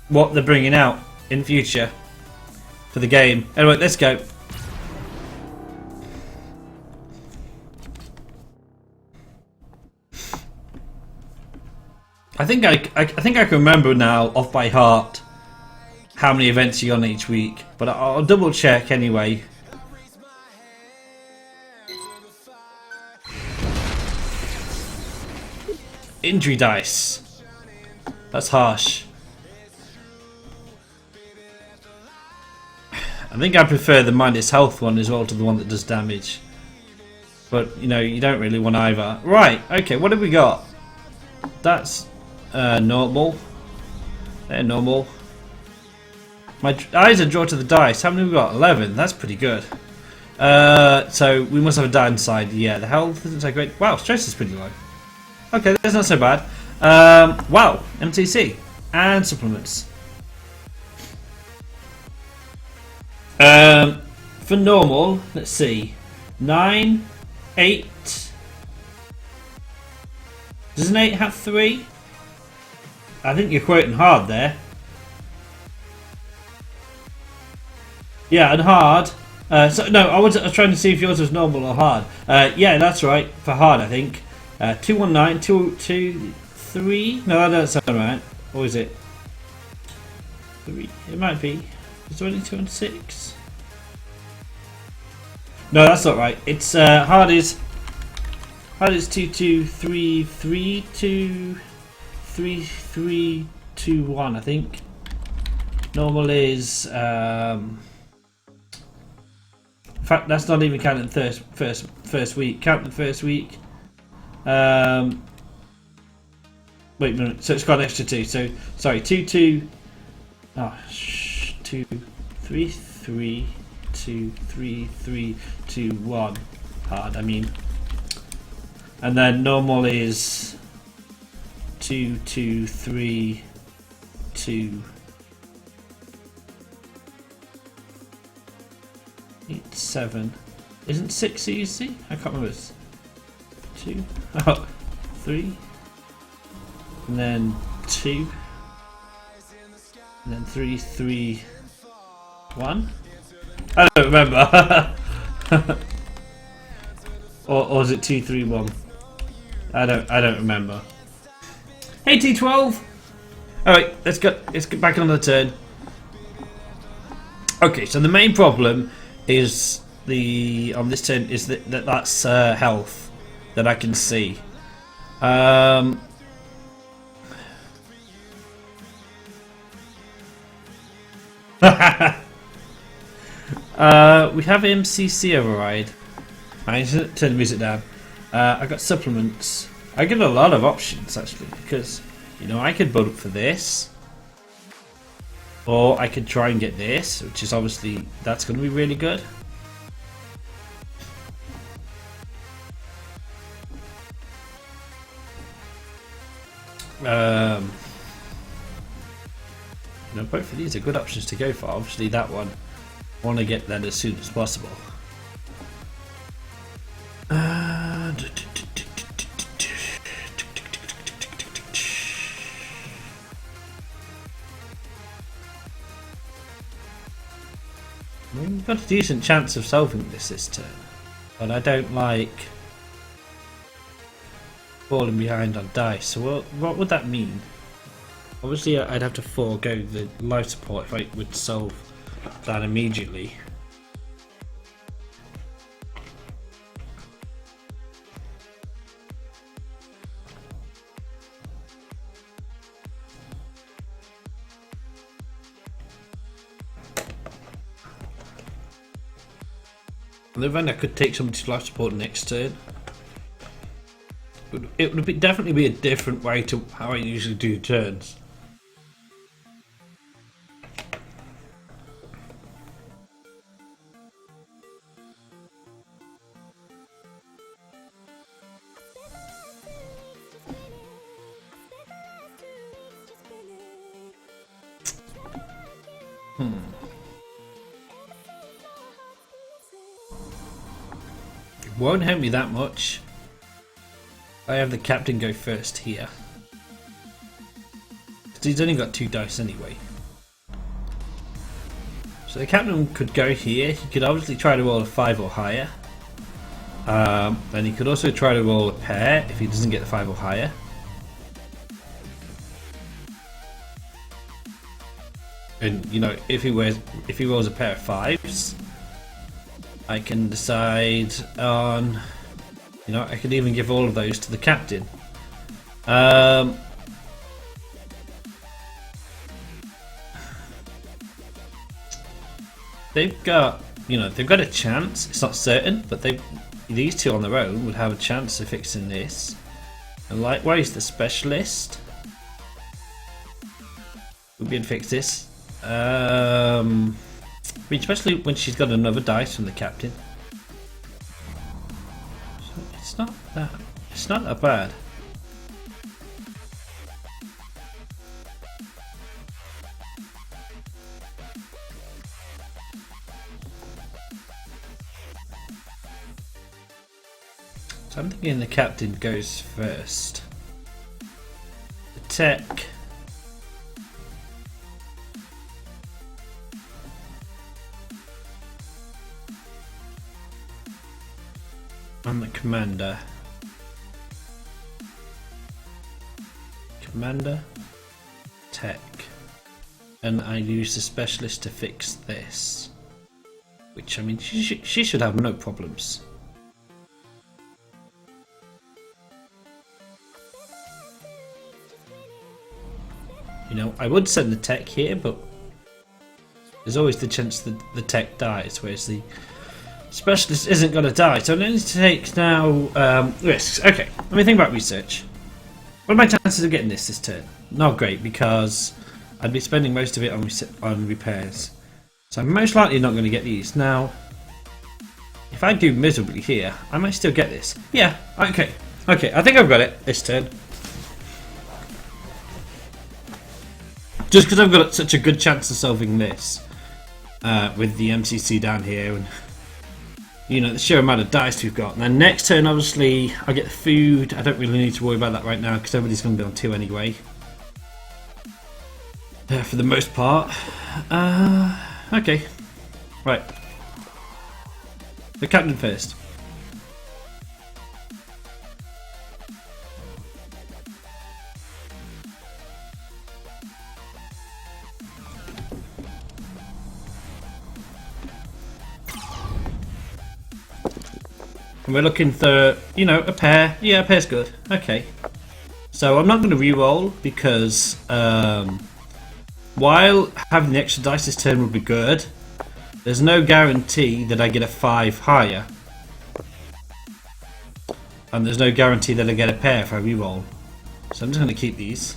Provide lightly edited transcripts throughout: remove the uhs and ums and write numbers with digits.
what they're bringing out in future for the game. Anyway, let's go. I think I can remember now off by heart how many events you're on each week, but I'll double check anyway. Injury dice. That's harsh. I think I prefer the minus health one as well to the one that does damage. But, you know, you don't really want either. Right, okay, what have we got? That's normal. They're normal. My eyes are drawn to the dice. How many have we got? 11. That's pretty good. So we must have a downside. Yeah, the health isn't so great. Wow, stress is pretty low. Okay, that's not so bad. Wow, MTC and supplements. For normal, let's see. 9, 8. Does an 8 have 3? I think you're quoting hard there. Yeah, and hard. So no, I was trying to see if yours was normal or hard. Yeah, that's right. For hard, I think. 219, 223. No, that doesn't sound right. Or is it? 3. It might be. Is there only 206? No, that's not right. It's hard is 22323321, I think. Normal is in fact, that's not even counting the first week. Count the first week. Wait a minute. So it's got an extra 2. So sorry, 2 3 3 2 3 3 2 1. Hard, I mean. And then normal is 2 2 3 2 8 7. Isn't 6 easy? I can't remember. 2 3 and then 2 and then 3 3 1. I don't remember. or is it 2 3 1? I don't remember. Hey T12. All right, let's get back on the turn. Okay, so the main problem is on this turn is that's health that I can see. We have MCC override. I need to turn the music down. I got supplements. I get a lot of options actually because you know I could build up for this, or I could try and get this, which is obviously that's going to be really good. You know, both of these are good options to go for. Obviously, that one, I want to get that as soon as possible. We've got a decent chance of solving this turn, but I don't like falling behind on dice. So what would that mean? Obviously I'd have to forego the life support if I would solve that immediately. And then I could take somebody to life support next turn. It would definitely be a different way to how I usually do turns. It won't help me that much. I have the captain go first here. Because he's only got 2 dice anyway. So the captain could go here. He could obviously try to roll a 5 or higher. Then he could also try to roll a pair if he doesn't get the 5 or higher. And you know, if he rolls a pair of 5s, I can decide on, you know, I could even give all of those to the captain. They've got, you know, they've got a chance. It's not certain, but these two on their own would have a chance of fixing this. And likewise, the specialist would be able to fix this. I mean, especially when she's got another dice from the captain. So it's not that bad. So I'm thinking the captain goes first. The tech. And the commander. Commander. Tech. And I use the specialist to fix this. Which, I mean, she should have no problems. You know, I would send the tech here, but there's always the chance that the tech dies, whereas the specialist isn't going to die. So I need to take now risks. Okay, let me think about research. What are my chances of getting this turn? Not great, because I'd be spending most of it on repairs. So I'm most likely not going to get these. Now, if I do miserably here, I might still get this. Yeah, okay. Okay, I think I've got it this turn. Just because I've got such a good chance of solving this with the MCC down here and, you know, the sheer amount of dice we've got. And then next turn, obviously, I'll get the food. I don't really need to worry about that right now because everybody's going to be on 2 anyway. For the most part. Okay. Right. The captain first. And we're looking for, you know, a pair. Yeah, a pair's good. Okay. So I'm not going to re-roll because while having the extra dice this turn would be good, there's no guarantee that I get a 5 higher. And there's no guarantee that I get a pair if I re-roll. So I'm just going to keep these.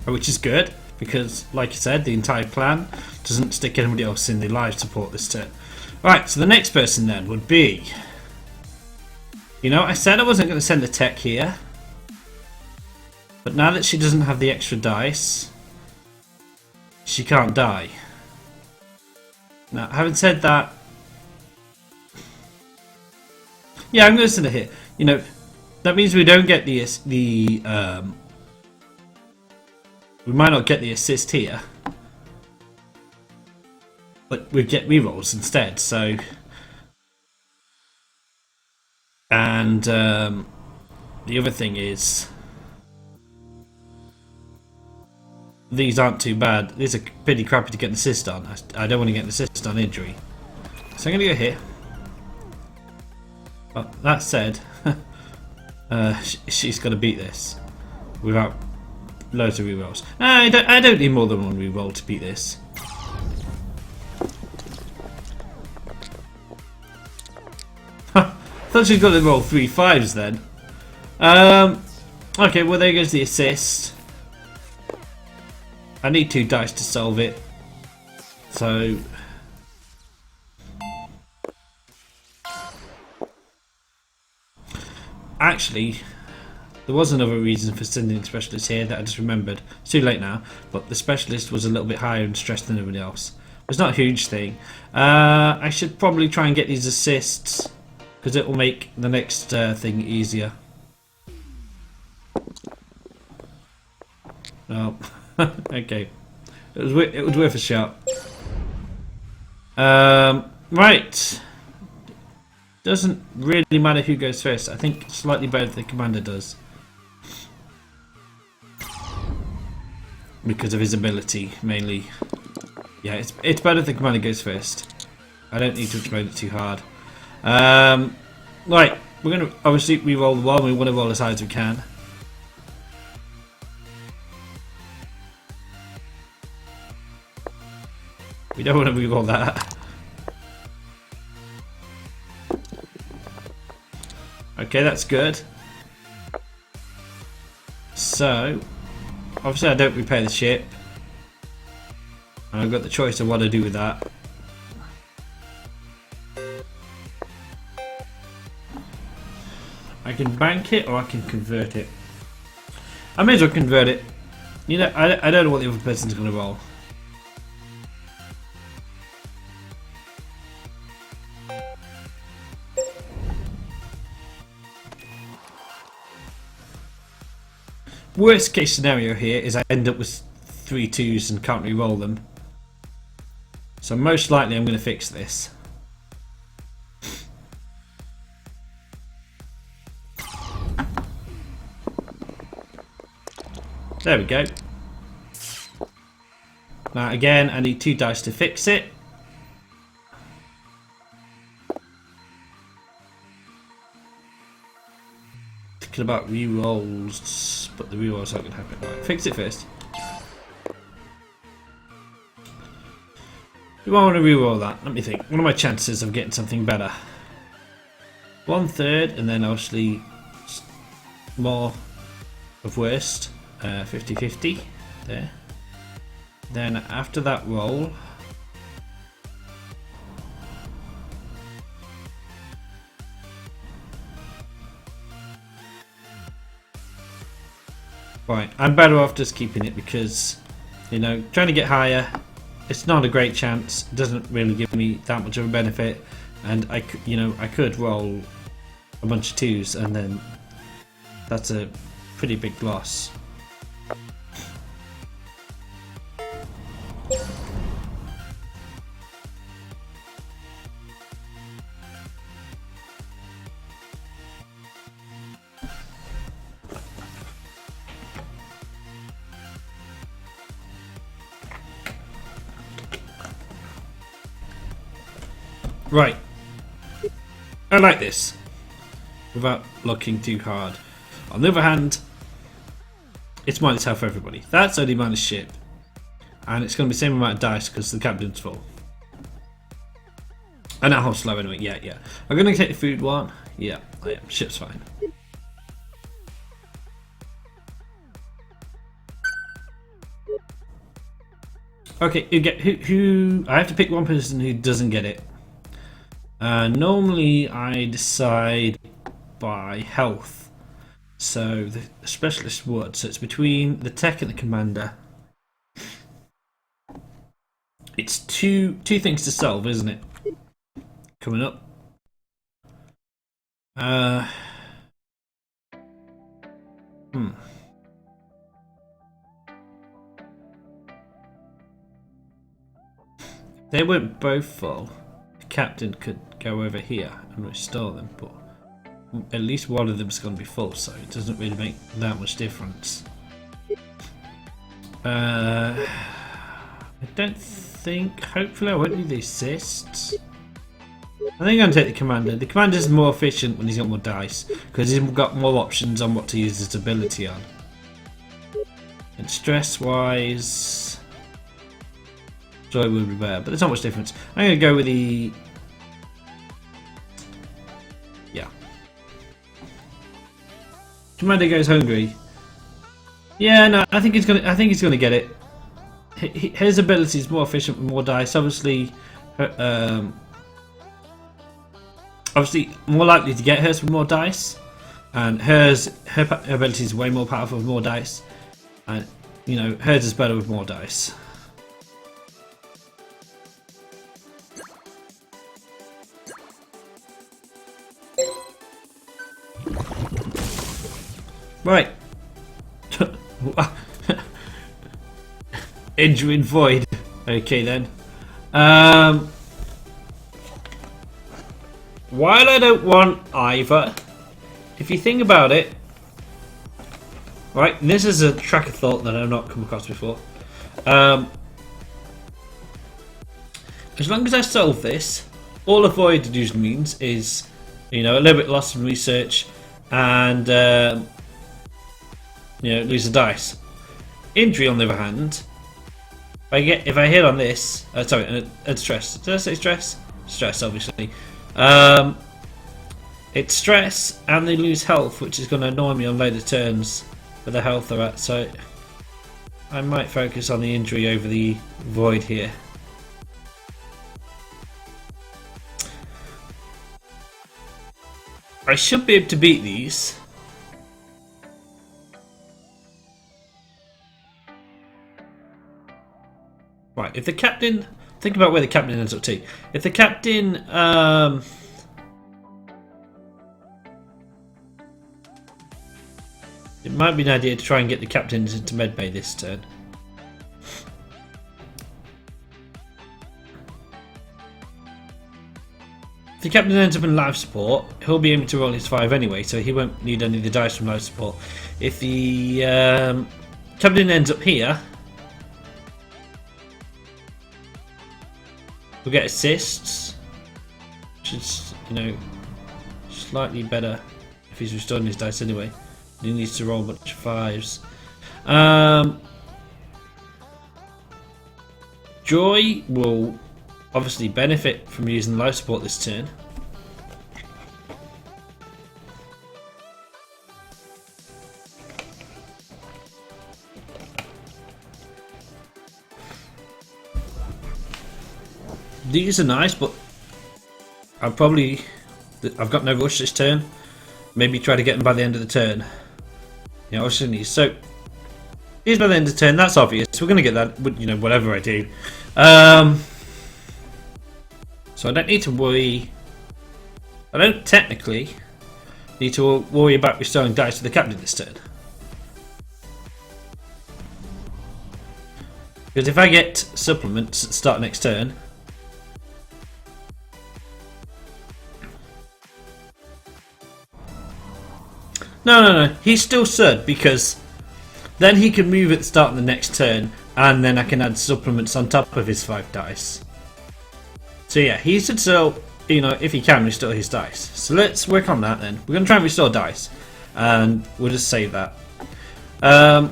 Which is good, because, like I said, the entire plan doesn't stick anybody else in the live support this turn. Right, so the next person then would be... You know, I said I wasn't going to send the tech here. But now that she doesn't have the extra dice, she can't die. Now, having said that... Yeah, I'm going to send it here. You know, that means we don't get the we might not get the assist here, but we get rerolls instead. So, and the other thing is, these aren't too bad. These are pretty crappy to get an assist on. I don't want to get an assist on injury, so I'm going to go here. Well, that said, she's got to beat this without loads of rerolls. No, I don't need more than one reroll to beat this. Thought she's got to roll 3 5s then. Okay, well there goes the assist. I need 2 dice to solve it. So... Actually... There was another reason for sending the specialist here that I just remembered. It's too late now, but the specialist was a little bit higher in stress than everybody else. It's not a huge thing. I should probably try and get these assists because it will make the next thing easier. No. Okay, it was worth a shot. Right. Doesn't really matter who goes first. I think slightly better if the commander does, because of his ability mainly. Yeah, it's better if the commander goes first. I don't need to explain it too hard. Right, we're gonna obviously re-roll the one. We want to roll as high as we can. We don't want to re-roll that. Okay, that's good. So, obviously I don't repair the ship. I've got the choice of what to do with that. I can bank it or I can convert it. I may as well convert it. You know, I don't know what the other person's going to roll. Worst case scenario here is I end up with 3 2s and can't re-roll them. So most likely I'm going to fix this. There we go. Now again, I need 2 dice to fix it. Thinking about re-rolls, but the re-rolls aren't going to happen. Right, fix it first. Do I want to re-roll that? Let me think. What are my chances of getting something better? 1/3, and then obviously more of worst. 50-50 there. Then after that roll, right, I'm better off just keeping it because, you know, trying to get higher, it's not a great chance. It doesn't really give me that much of a benefit, and I could roll a bunch of 2s, and then that's a pretty big loss. Right, I like this without looking too hard. On the other hand, it's minus health for everybody. That's only minus ship, and it's going to be the same amount of dice because the captain's full. And that holds slow anyway. Yeah. I'm going to take the food one. Yeah, I am. Ship's fine. Okay, who? I have to pick one person who doesn't get it. Normally I decide by health, so the specialist would. So it's between the tech and the commander. It's two things to solve, isn't it? Coming up. They weren't both full. The captain could go over here and restore them, but at least one of them's going to be full, so it doesn't really make that much difference. I don't think. Hopefully, I won't need the assists. I think I'm going to take the commander. The commander's more efficient when he's got more dice because he's got more options on what to use his ability on. And stress-wise, joy would be better, but there's not much difference. I'm going to go with the. Yeah. Commander goes hungry. Yeah, no, I think he's gonna get it. His ability is more efficient with more dice. Obviously, more likely to get hers with more dice, and her ability is way more powerful with more dice, and you know hers is better with more dice. Right. Injuring void. Okay then. While I don't want either, if you think about it, right, this is a track of thought that I've not come across before. As long as I solve this, all a void usually means is, you know, a little bit lost in research and, you know, lose a dice. Injury, on the other hand, if I hit on this, sorry, and stress. Did I say stress? Stress, obviously. It's stress, and they lose health, which is going to annoy me on later turns with the health they're at. So I might focus on the injury over the void here. I should be able to beat these. Right, if the captain... Think about where the captain ends up to. If the captain... it might be an idea to try and get the captains into medbay this turn. If the captain ends up in life support, he'll be able to roll his 5 anyway, so he won't need any of the dice from life support. If the captain ends up here, we'll get assists, which is, you know, slightly better if he's restoring his dice anyway. He needs to roll a bunch of 5s. Joy will obviously benefit from using life support this turn. These are nice, but I've got no rush this turn. Maybe try to get them by the end of the turn. You know, so these by the end of the turn. That's obvious. We're going to get that. You know, whatever I do. So I don't need to worry. I don't technically need to worry about restoring dice to the captain this turn. Because if I get supplements at the start of next turn, no, he's still Sud, because then he can move at the start of the next turn, and then I can add supplements on top of his 5 dice. So yeah, he should still, you know, if he can, restore his dice. So let's work on that then. We're going to try and restore dice, and we'll just save that. I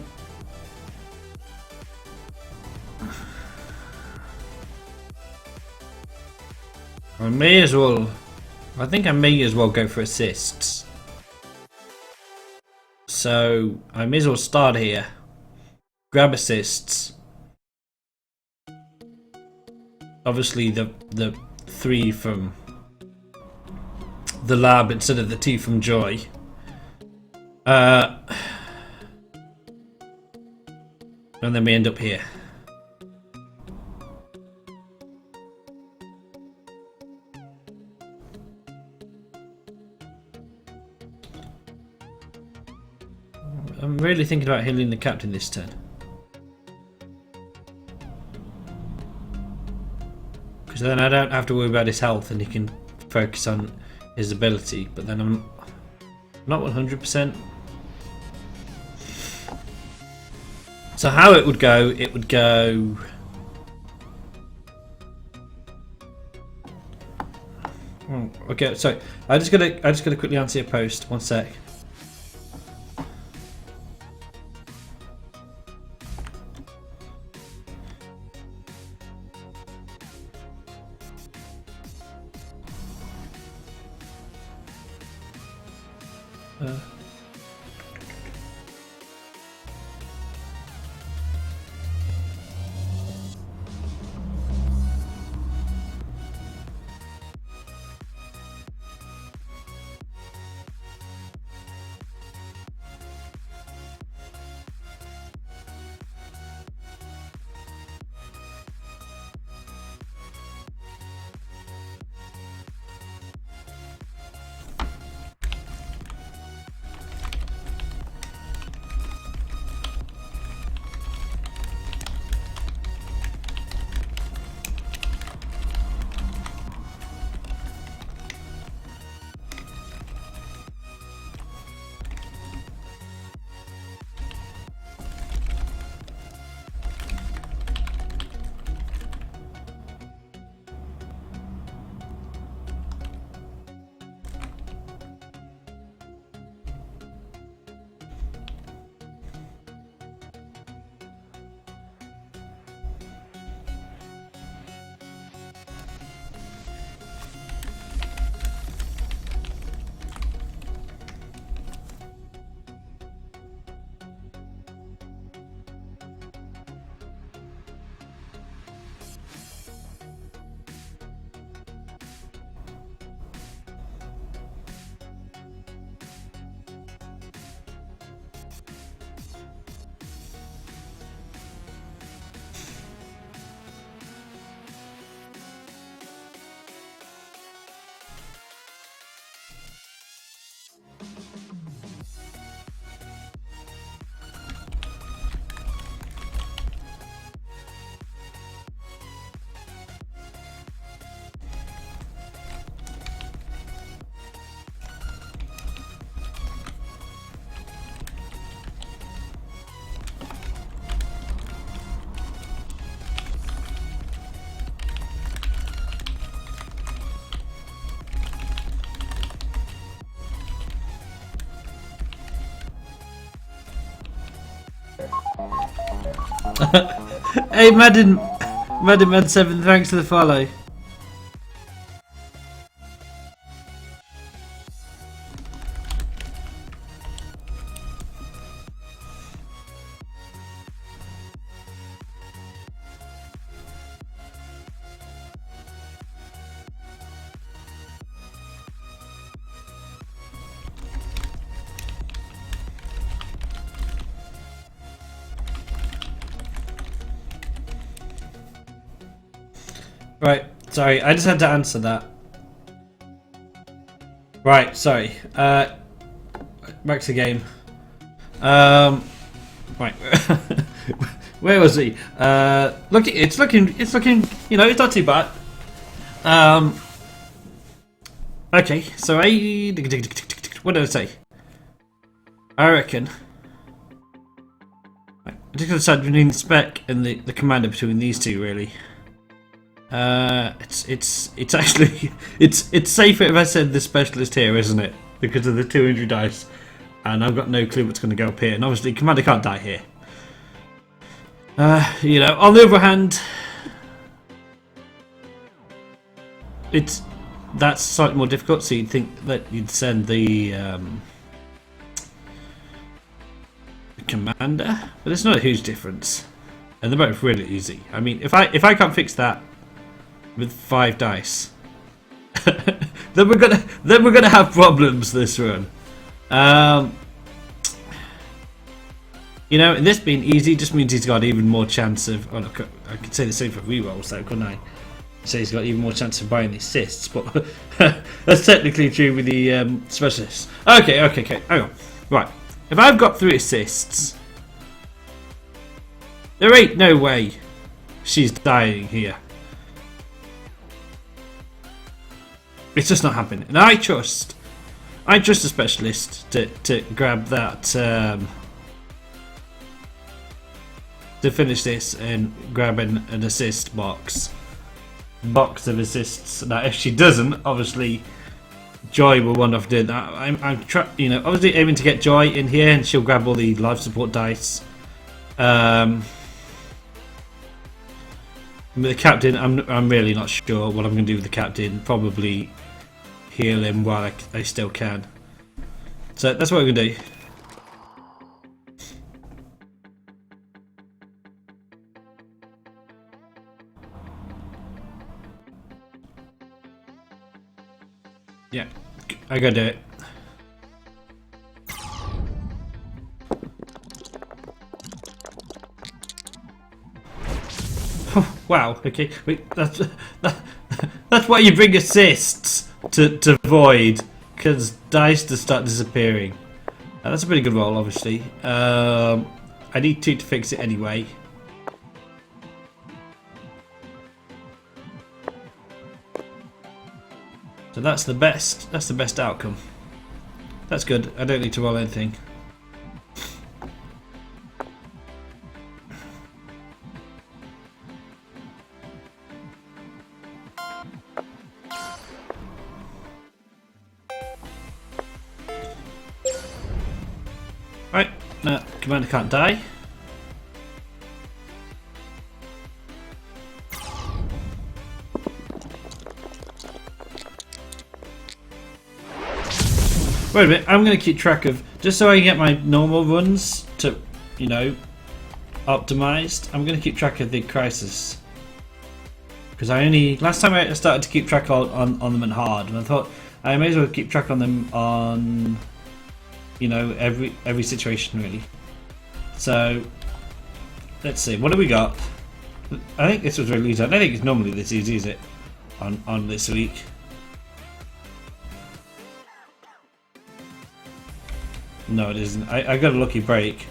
may as well, I think I may as well go for assists. So I may as well start here. Grab assists. Obviously the 3 from the lab instead of the 2 from Joy. And then we end up here. I'm really thinking about healing the captain this turn. Because then I don't have to worry about his health and he can focus on his ability. But then I'm not 100%. So how it would go, Oh, okay, so I just gotta quickly answer your post. One sec. Hey, Madden7, thanks for the follow. Right, sorry, I just had to answer that. Right, sorry. Back to the game. Right. Where was he? It's looking, you know, it's not too bad. Okay, so what did I say? I reckon. I'm just gonna decide between the spec and the commander between these two, really. It's actually it's safer if I said the specialist here, isn't it? Because of the 200 dice, and I've got no clue what's going to go up here. And obviously, commander can't die here. You know. On the other hand, that's slightly more difficult. So you'd think that you'd send the commander, but it's not a huge difference, and they're both really easy. I mean, if I can't fix that with 5 dice, then we're gonna have problems this run. You know, and this being easy just means he's got even more chance of. Oh, look, I could say the same for rerolls, though, couldn't I? So he's got even more chance of buying the assists, but that's technically true with the specialists. Okay, hang on. Right, if I've got 3 assists, there ain't no way she's dying here. It's just not happening. And I trust a specialist to grab that to finish this and grab an assist box of assists. Now, if she doesn't, obviously Joy will run off doing that. I'm obviously aiming to get Joy in here, and she'll grab all the life support dice. With the captain, I'm really not sure what I'm going to do with the captain. Probably heal him while I still can. So that's what we're going to do. Yeah, I gotta do it. Wow. Okay. Wait. That's why you bring assists to void, because dice to start disappearing. That's a pretty good roll, obviously. I need 2 to fix it anyway. So that's the best. That's the best outcome. That's good. I don't need to roll anything. Right. No, commander can't die. Wait a minute, I'm going to keep track of, just so I can get my normal runs to, you know, optimized, I'm going to keep track of the crisis. Because last time I started to keep track on them on hard, and I thought I may as well keep track on them on, you know, every situation really. So, let's see, what do we got? I think this was really easy. I don't think it's normally this easy, is it? On this week. No, it isn't. I got a lucky break.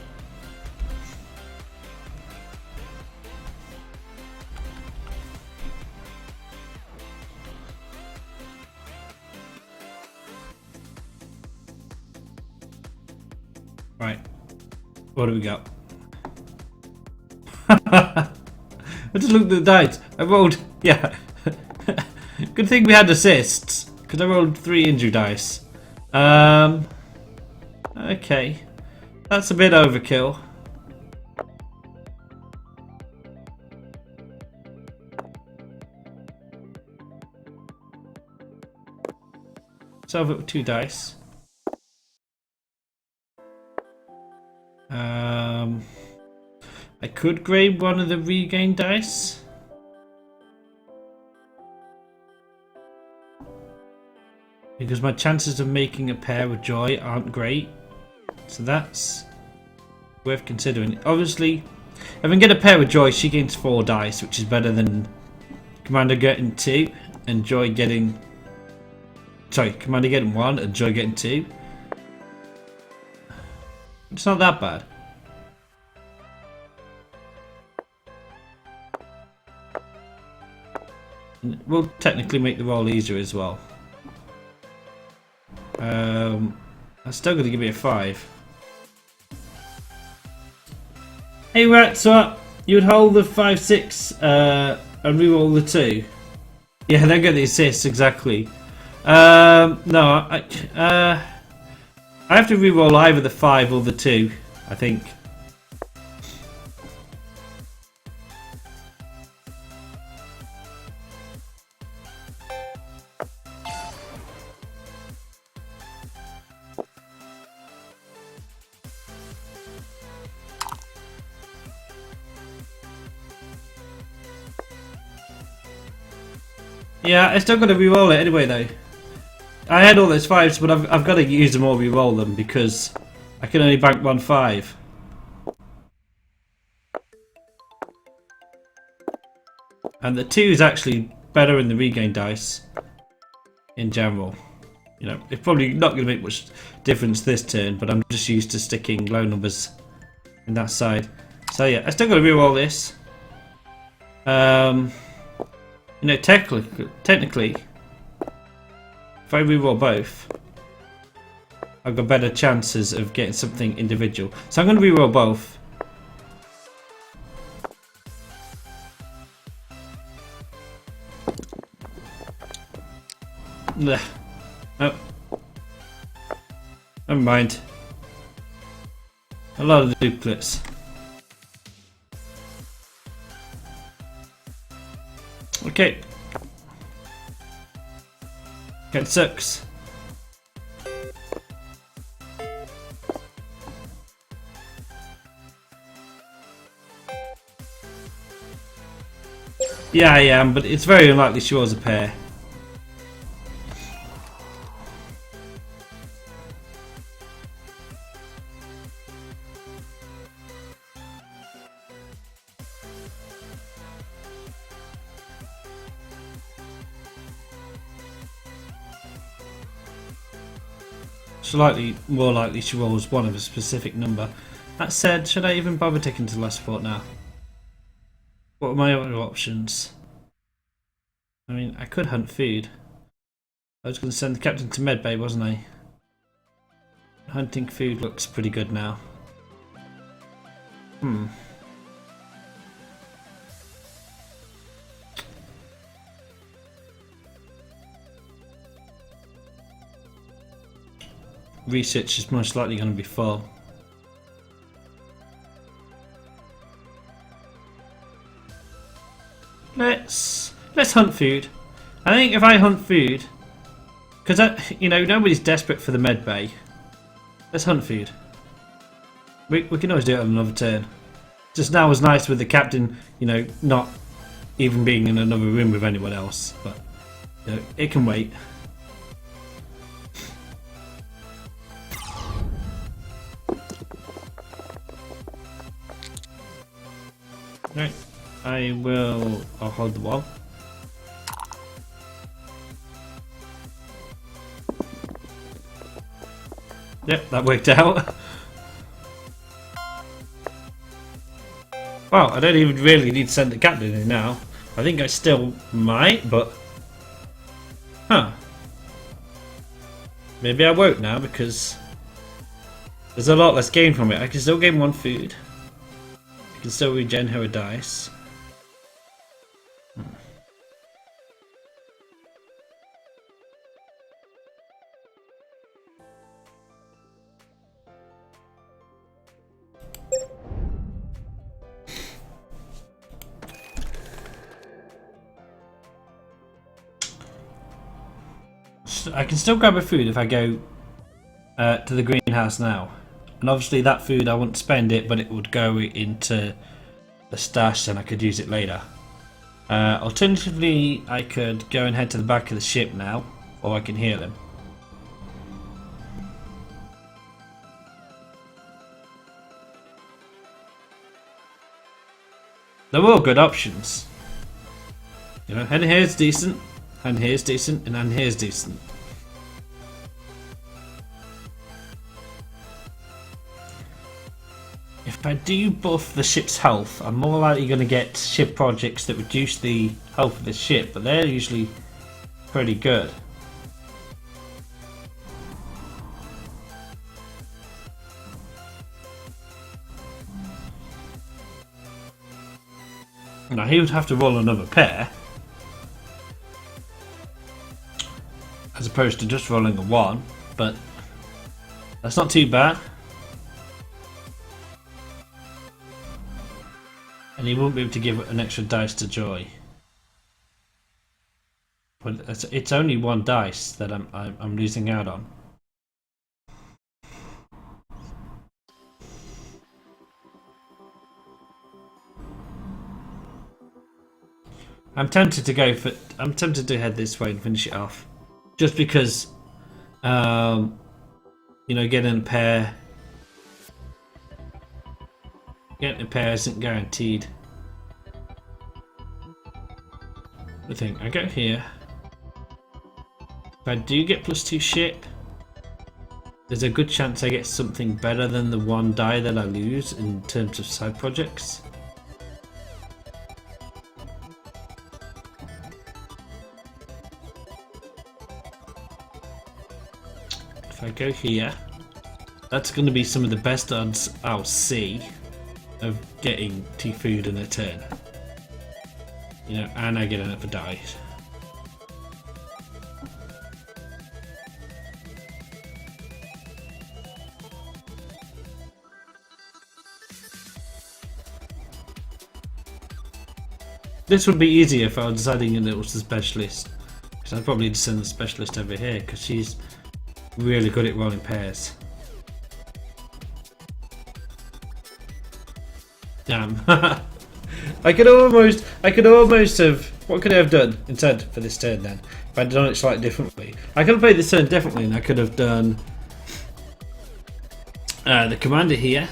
Right. What do we got? I just looked at the dice. I rolled. Yeah. Good thing we had assists, because I rolled 3 injury dice. Okay, that's a bit overkill. solve it with 2 dice. I could grade one of the regain dice. Because my chances of making a pair with Joy aren't great. So that's worth considering. Obviously, if I can get a pair with Joy, she gains 4 dice, which is better than Commander getting 2 and Joy getting... Sorry, Commander getting 1 and Joy getting 2. It's not that bad. And we'll technically make the roll easier as well. I'm still going to give it a 5. Hey Rat, so what? You'd hold the 5-6 and reroll the 2. Yeah, then get the assists, exactly. No, I have to reroll either the 5 or the 2, I think. Yeah, I still got to re-roll it anyway though. I had all those 5s, but I've got to use them or re-roll them because I can only bank 1 5. And the 2 is actually better in the regain dice in general. You know, it's probably not going to make much difference this turn, but I'm just used to sticking low numbers in that side. So yeah, I still got to re-roll this. You know, technically, if I reroll both, I've got better chances of getting something individual. So I'm going to reroll both. Ugh. Oh. Never mind. A lot of the duplicates. Okay. Get 6. Yeah, I am, but it's very unlikely she was a pair. Slightly more likely she rolls one of a specific number. That said, should I even bother taking to the last support now? What are my other options? I mean, I could hunt food. I was going to send the captain to medbay, wasn't I? Hunting food looks pretty good now. Research is most likely going to be full. Let's hunt food. I think if I hunt food, because you know nobody's desperate for the med bay. Let's hunt food. We can always do it on another turn. Just now was nice with the captain, you know, not even being in another room with anyone else, but you know, it can wait. Right, I'll hold the wall. Yep, that worked out. Wow, I don't even really need to send the captain in now. I think I still might, but... Huh. Maybe I won't now because there's a lot less gain from it. I can still gain 1 food. I can still regen her a dice. I can still grab a food if I go to the greenhouse now. And obviously that food I wouldn't spend it, but it would go into the stash and I could use it later. Alternatively, I could go and head to the back of the ship now, or I can hear them. They're all good options. You know, and here's decent, and here's decent, and here's decent. If I do buff the ship's health, I'm more likely going to get ship projects that reduce the health of the ship, but they're usually pretty good. Now he would have to roll another pair, as opposed to just rolling a 1, but that's not too bad. And he won't be able to give an extra dice to Joy. But it's only 1 dice that I'm losing out on. I'm tempted to head this way and finish it off, just because, you know, getting a pair isn't guaranteed. The thing, I go here. If I do get +2 ship, there's a good chance I get something better than the 1 die that I lose in terms of side projects. If I go here, that's going to be some of the best odds I'll see of getting 2 food in a turn. You know, and I get another die. This would be easier if I was deciding that it was the specialist, because I'd probably just send the specialist over here because she's really good at rolling pairs. Damn. I could almost have. What could I have done instead for this turn then? If I'd done it slightly differently. I could have played this turn differently, and I could have done the commander here,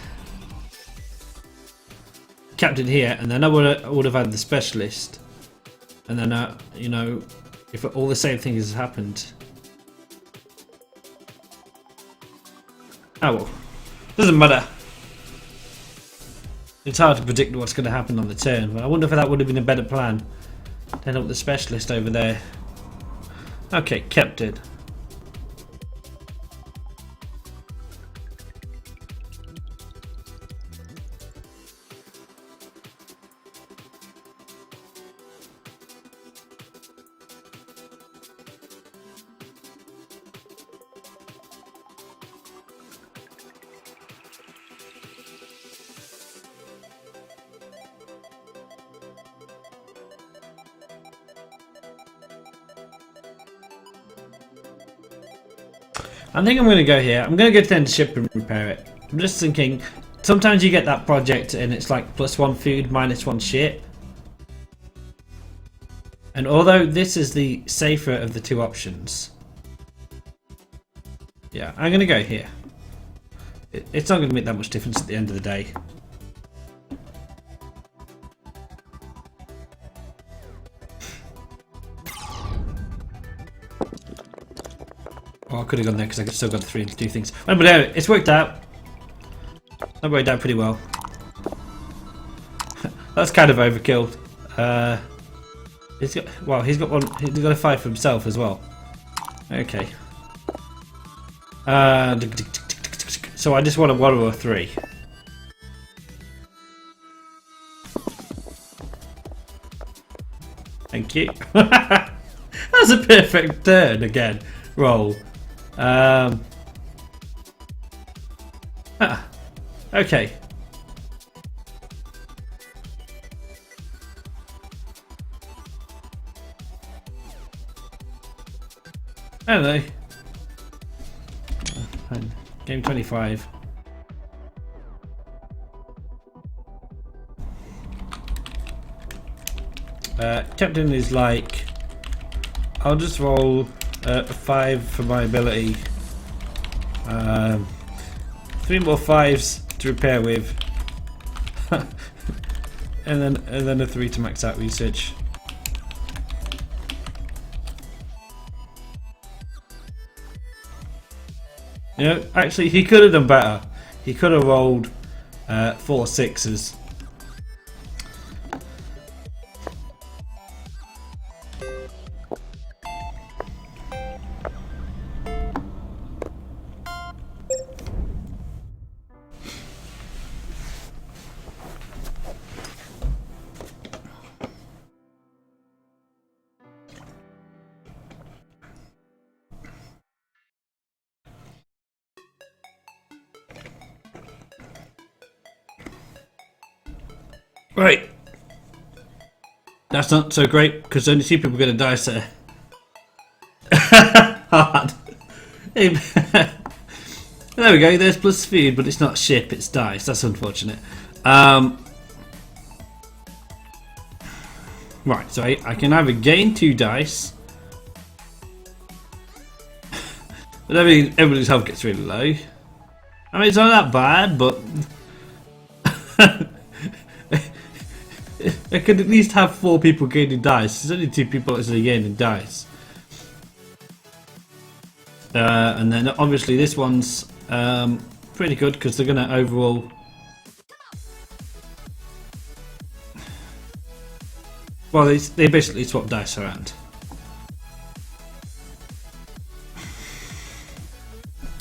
captain here, and then I would have had the specialist, and then you know, if all the same thing has happened. Oh well, doesn't matter. It's hard to predict what's going to happen on the turn, but I wonder if that would have been a better plan. End up with the specialist over there. Okay, captain. I think I'm going to go here. I'm going to go to the end of the ship and repair it. I'm just thinking, sometimes you get that project and it's like +1 food, -1 ship. And although this is the safer of the 2 options, yeah, I'm going to go here. It's not going to make that much difference at the end of the day. Oh, I could have gone there because I still got 3 to do things. Oh, but anyway, it's worked out. That worked out pretty well. That's kind of overkill. He's got one. He's got a 5 for himself as well. Okay. So I just want a 1 or a 3. Thank you. That's a perfect turn again. Roll. Okay. Hello. Game 25. Captain is like, I'll just roll a 5 for my ability. 3 more 5s to repair with. and then a 3 to max out research. You know, actually he could have done better. He could have rolled 4 6s. Right. That's not so great because only 2 people are going to die, sir. Hard. There we go, there's plus food, but it's not ship, it's dice. That's unfortunate. Right, so I can either gain 2 dice. But everybody's health gets really low. I mean, it's not that bad, but I could at least have 4 people gaining dice. There's only 2 people actually gaining dice. And then obviously this one's pretty good because they're going to overall. Well, they basically swap dice around.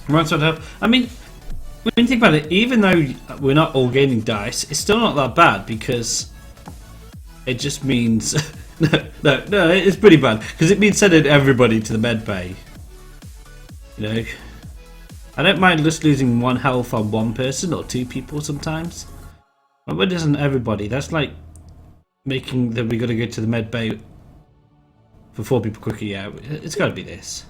Right, so I mean, when you think about it, even though we're not all gaining dice, it's still not that bad because it just means no, it's pretty bad because it means sending everybody to the med bay. You know, I don't mind just losing 1 health on 1 person or 2 people sometimes. But when it isn't everybody, that's like making that we got to go to the med bay for 4 people quicker. Yeah, it's got to be this.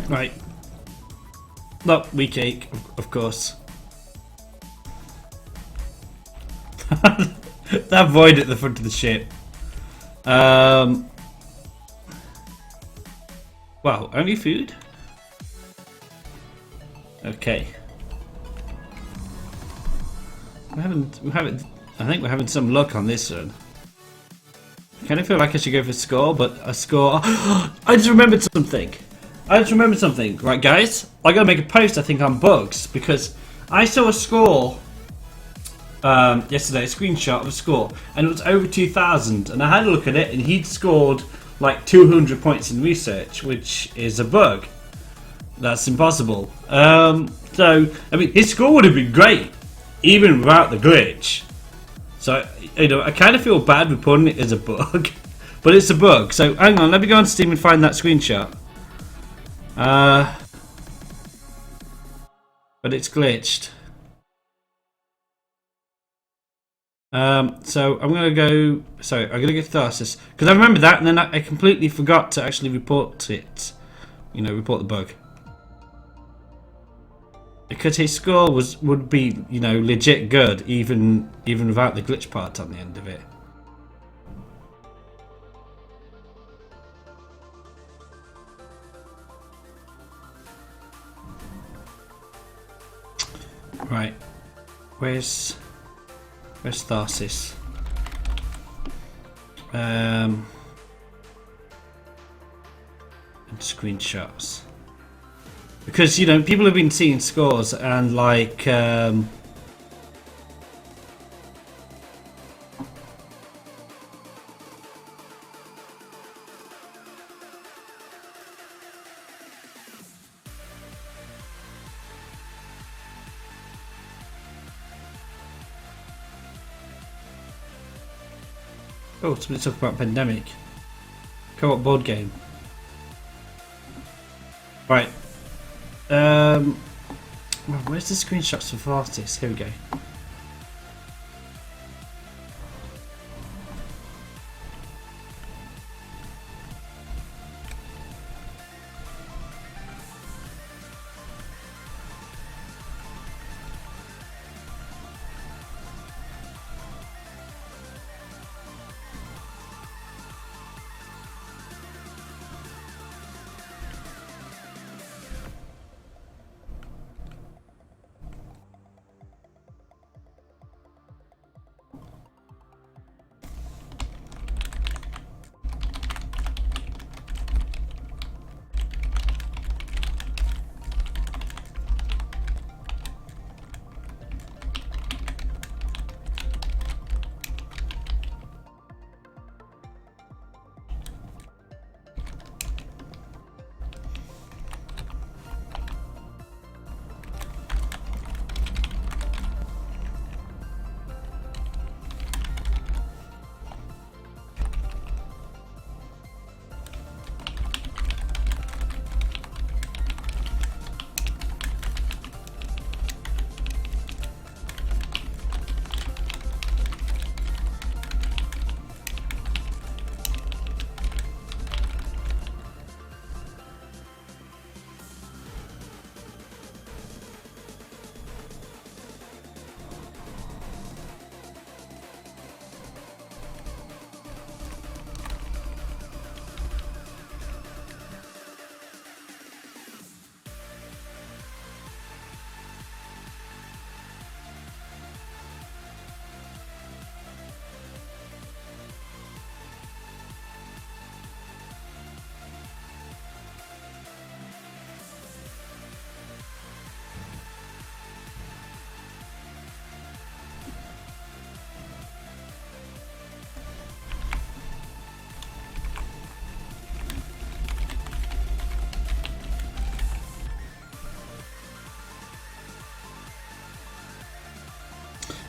Right. Not weak ache, of course. That void at the front of the ship. Well, only food? Okay. I think we're having some luck on this one. I kind of feel like I should go for a score, but a score. I just remembered something. Right, guys? I gotta make a post, I think, on bugs because I saw a score yesterday, a screenshot of a score, and it was over 2,000. And I had a look at it, and he'd scored like 200 points in research, which is a bug. That's impossible. So, I mean, his score would have been great, even without the glitch. So, you know, I kind of feel bad reporting it as a bug, but it's a bug. So, hang on, let me go on Steam and find that screenshot. But it's glitched. So I'm gonna go. Sorry, I'm gonna go Tharsis because I remember that, and then I completely forgot to actually report it. You know, report the bug because his score would be, you know, legit good even without the glitch part on the end of it. Right, where's Tharsis? And screenshots, because you know people have been seeing scores and like oh, somebody talk about pandemic co-op board game. Right. Where's the screenshots of Tharsis? Here we go.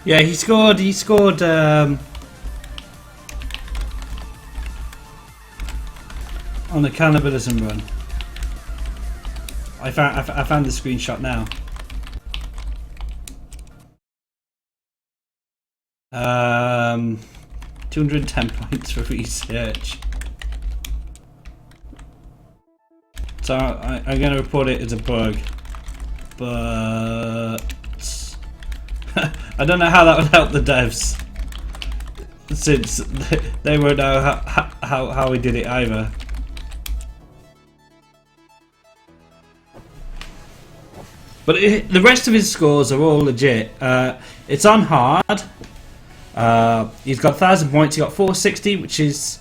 Yeah, he scored. He scored. On a cannibalism run. I found the screenshot now. 210 points for research. So I'm going to report it as a bug, but I don't know how that would help the devs, since they won't know how we did it either. But the rest of his scores are all legit. It's on hard. He's got 1,000 points. He got 460, which is,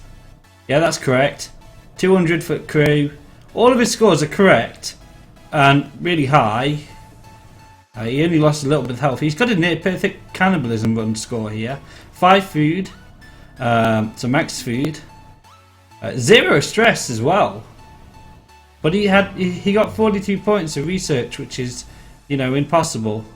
yeah, that's correct. 200 for crew. All of his scores are correct and really high. He only lost a little bit of health. He's got a near perfect cannibalism run score here. 5 food, so max food. 0 stress as well. But he got 42 points of research, which is, you know, impossible.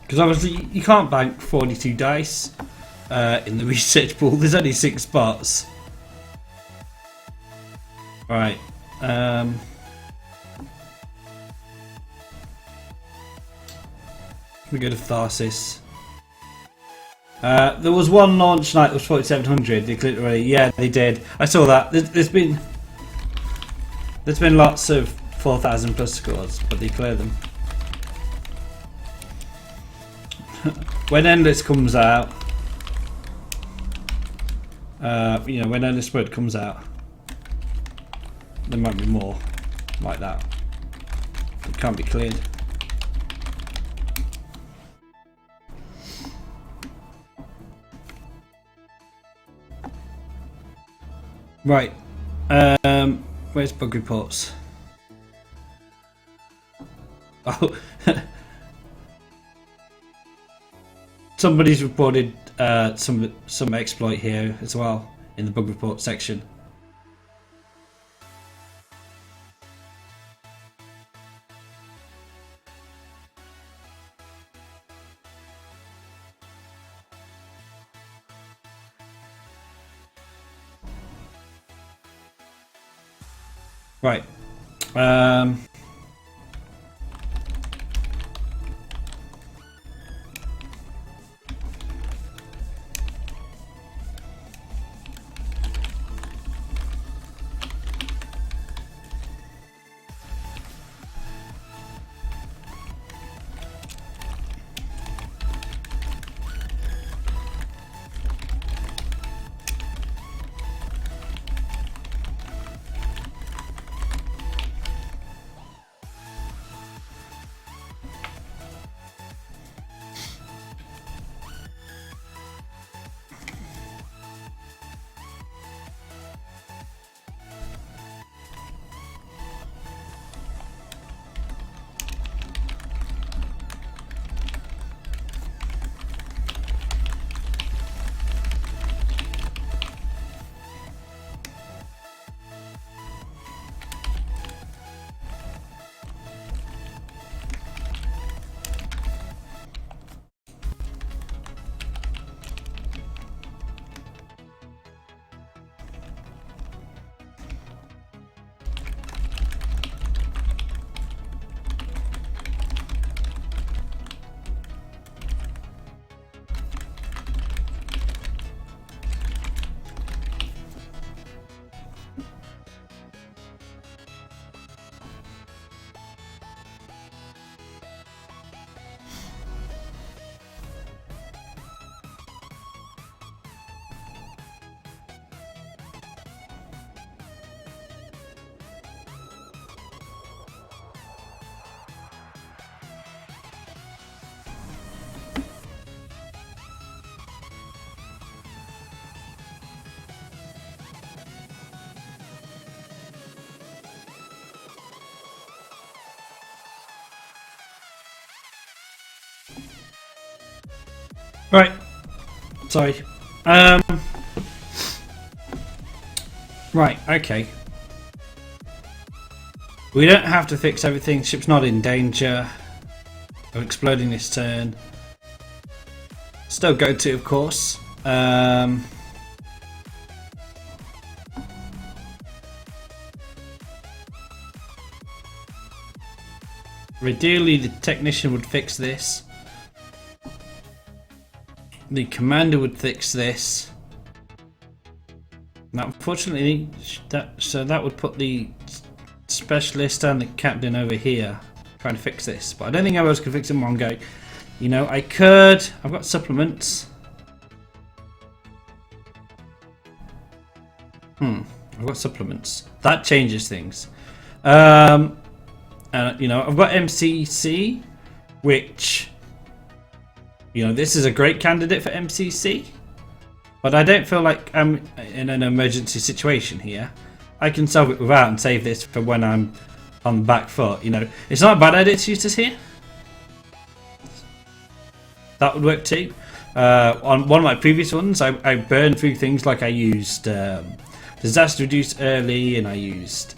Because obviously you can't bank 42 dice in the research pool. There's only 6 spots. Right. We go to Tharsis. There was one launch night that was 4700. They clicked already. Yeah, they did. I saw that. There's been lots of 4,000 plus scores, but they clear them. When Endless comes out, you know, when Endless Mode comes out, there might be more like that. It can't be cleared. Right. Where's bug reports? Oh, somebody's reported some exploit here as well in the bug report section. Right. Right. Sorry. Right, okay. We don't have to fix everything. Ship's not in danger of exploding this turn. Still go to, of course. Ideally, the technician would fix this. The commander would fix this. Now, unfortunately, that would put the specialist and the captain over here trying to fix this. But I don't think anyone else can fix it in one go. You know, I could. I've got supplements. I've got supplements. That changes things. You know, I've got MCC, which, you know, this is a great candidate for MCC, but I don't feel like I'm in an emergency situation here. I can solve it without and save this for when I'm on the back foot. You know, it's not a bad idea to use this here. That would work too. On one of my previous ones, I burned through things like I used disaster reduce early and I used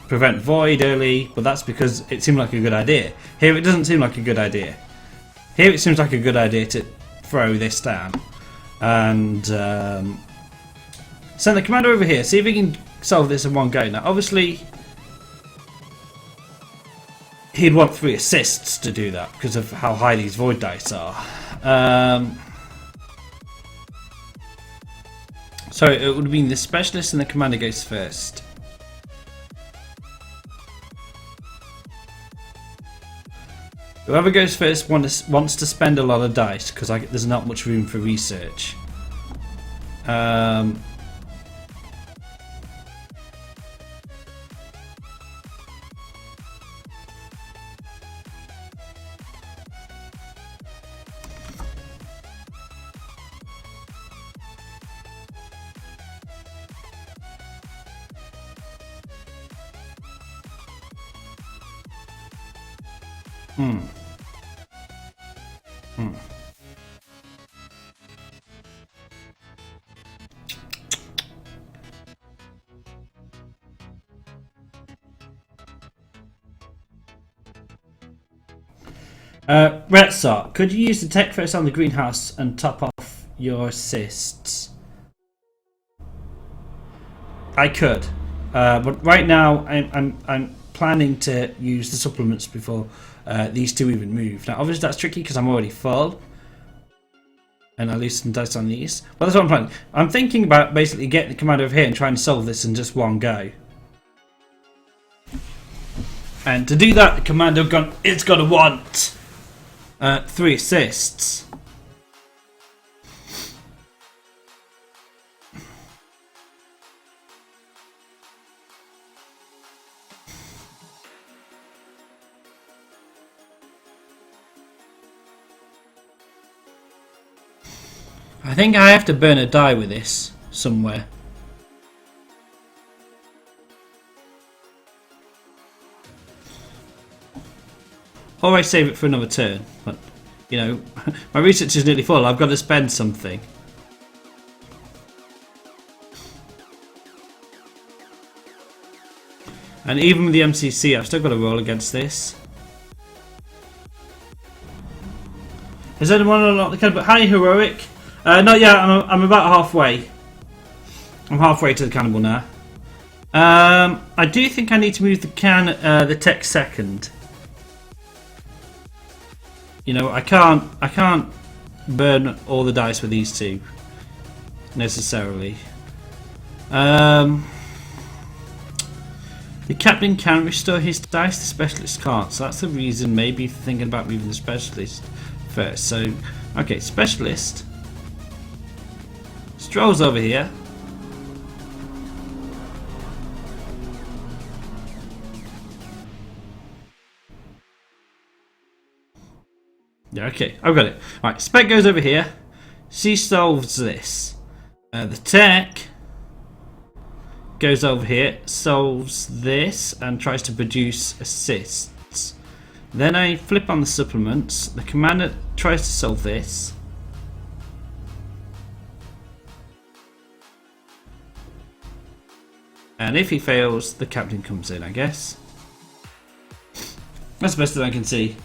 prevent void early, but that's because it seemed like a good idea. Here it doesn't seem like a good idea. Here it seems like a good idea to throw this down and send the commander over here. See if he can solve this in one go. Now, obviously, he'd want 3 assists to do that because of how high these void dice are. So it would mean the specialist and the commander goes first. Whoever goes first wants to spend a lot of dice because there's not much room for research. Hmm. Retsart, could you use the tech first on the greenhouse and top off your assists? I could, but right now I'm planning to use the supplements before these two even move. Now, obviously that's tricky because I'm already full, and I lose some dice on these. But that's what I'm planning. I'm thinking about basically getting the commander over here and trying to solve this in just one go. And to do that, the commander is going to want 3 assists. I think I have to burn a die with this somewhere. Or I save it for another turn. But, you know, my research is nearly full. I've got to spend something. And even with the MCC, I've still got to roll against this. Has anyone unlocked the cannibal? Hi, Heroic. Not yet. I'm about halfway. I'm halfway to the cannibal now. I do think I need to move the tech second. You know, I can't burn all the dice with these two necessarily. The captain can restore his dice, the specialist can't. So that's the reason maybe thinking about moving the specialist first. So, okay, specialist strolls over here. Yeah, okay, I've got it. Right, spec goes over here. She solves this. The tech goes over here, solves this, and tries to produce assists. Then I flip on the supplements. The commander tries to solve this. And if he fails, the captain comes in, I guess. That's the best that I can see.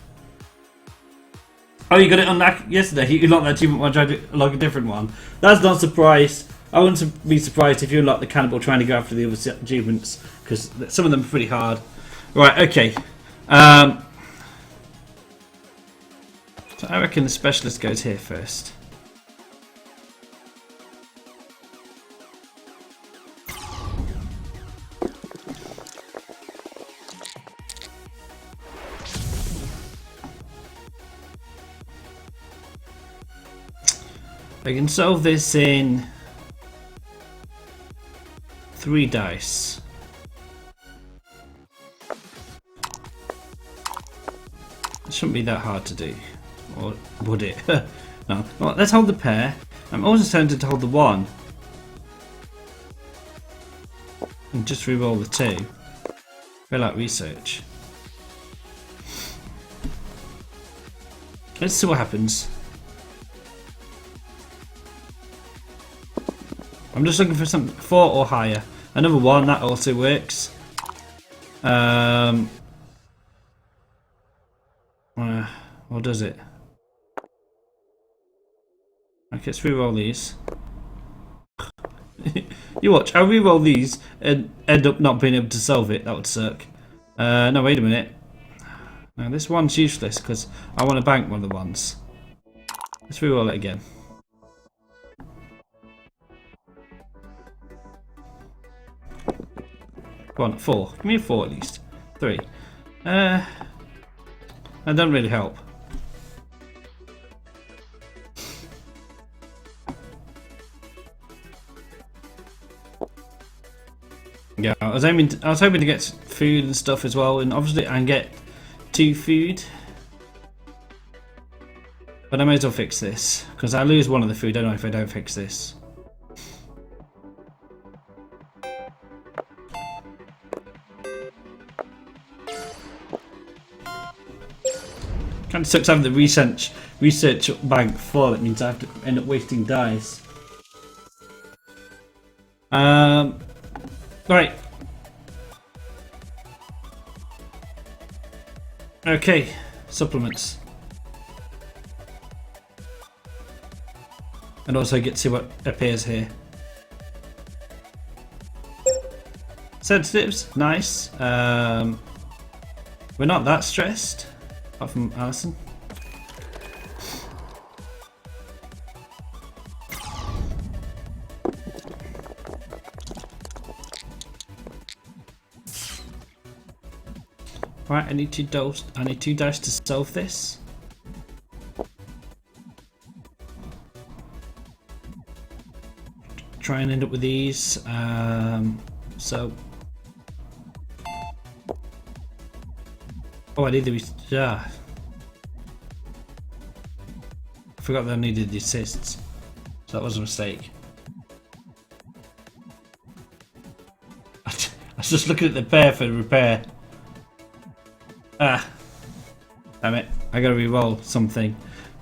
Oh, you got it unlocked yesterday. You unlocked that achievement while trying to unlock a different one. That's not a surprise. I wouldn't be surprised if you unlocked the cannibal trying to go after the other achievements, because some of them are pretty hard. Right, okay. So I reckon the specialist goes here first. I can solve this in 3 dice. It shouldn't be that hard to do, or would it? No. Well, let's hold the pair. I'm also tempted to hold the 1 and just re-roll the 2. Fill out research. Let's see what happens. I'm just looking for something 4 or higher. Another 1, that also works. Or does it? Okay, let's re-roll these. You watch, I'll re-roll these and end up not being able to solve it. That would suck. No, wait a minute. Now this one's useless because I want to bank one of the ones. Let's re-roll it again. Come on, 4. Give me a 4 at least. 3. That doesn't really help. Yeah, I was hoping to get food and stuff as well, and obviously I can get 2 food. But I may as well fix this, because I lose one of the food, don't I, if I don't fix this. Kind of sucks having the research bank full. It means I have to end up wasting dice. Right. Okay, supplements. And also get to see what appears here. Sensitives, nice. We're not that stressed, apart from Alison. Right, I need two dice to solve this. Try and end up with these. So. Oh, I need the. I forgot that I needed the assists. So that was a mistake. I was just looking at the pair for the repair. Ah, damn it! I gotta re-roll something.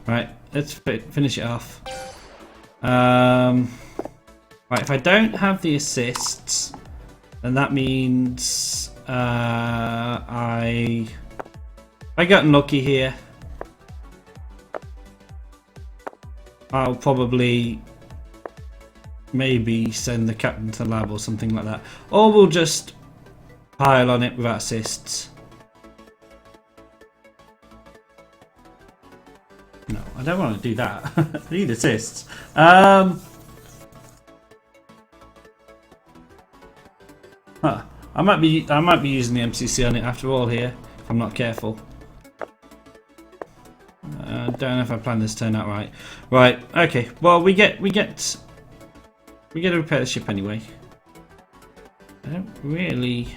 Right, let's finish it off. Right, if I don't have the assists, then that means I got unlucky here. I'll probably maybe send the captain to the lab or something like that, or we'll just pile on it without assists. No, I don't want to do that. I need assists. Huh. I might be using the MCC on it after all here, if I'm not careful. I don't know if I planned this to turn out right. Right, okay. Well, we get to repair the ship anyway. I don't really.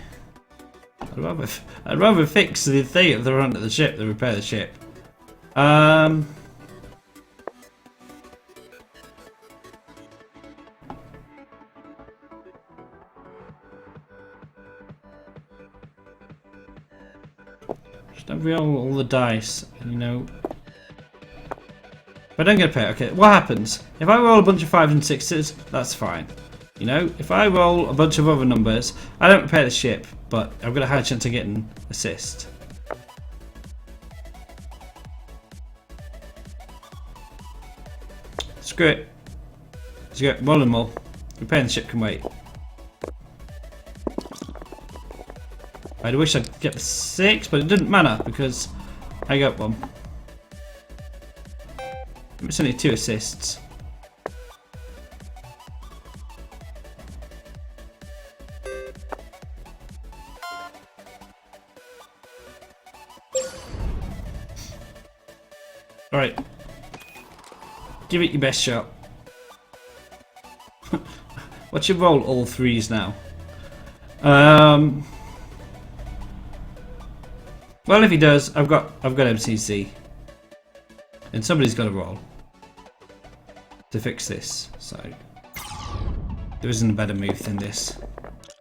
I'd rather fix the thing at the front of the ship than repair the ship. Just don't roll all the dice, you know. If I don't get a pair, okay, what happens? If I roll a bunch of 5s and 6s, that's fine. You know, if I roll a bunch of other numbers, I don't repair the ship, but I've got a high chance of getting assist. Screw it. Screw it, roll them all. Repairing the ship can wait. I wish I'd get the 6, but it didn't matter because I got one. It's only 2 assists. Alright. Give it your best shot. What's your roll? All 3s now. Well, if he does, I've got MCC. And somebody's got to roll to fix this, so there isn't a better move than this.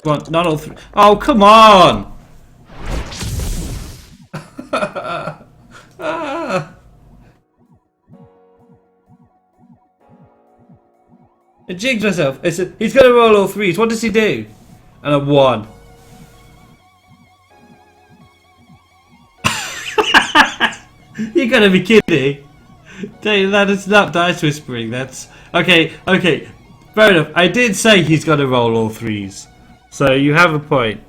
Come on, not all 3. Oh, come on! I jinxed myself. I said, he's going to roll all 3s. What does he do? And a 1. You gotta be kidding. That is not dice whispering. That's okay. Okay, fair enough. I did say he's got to roll all 3s, so you have a point.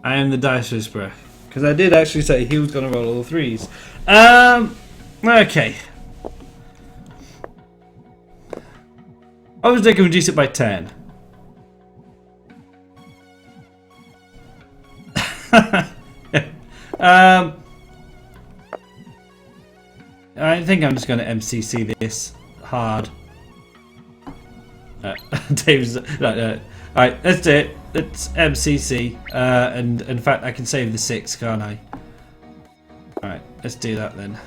I am the dice whisperer because I did actually say he was going to roll all 3s. Okay. Obviously, I can reduce it by 10. I think I'm just going to MCC this hard. Dave's no. Alright, let's do it. Let's MCC. And in fact, I can save the 6, can't I? Alright, let's do that then.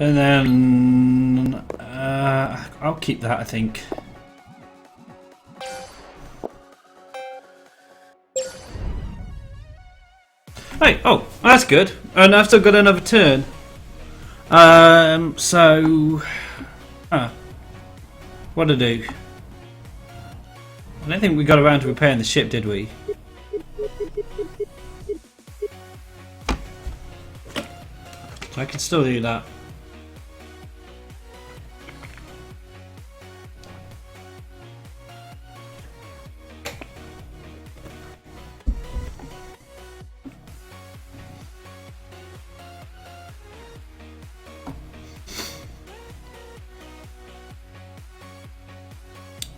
And then I'll keep that, I think. Hey, oh, that's good. And I've still got another turn. So, what to do? I don't think we got around to repairing the ship, did we? So I can still do that.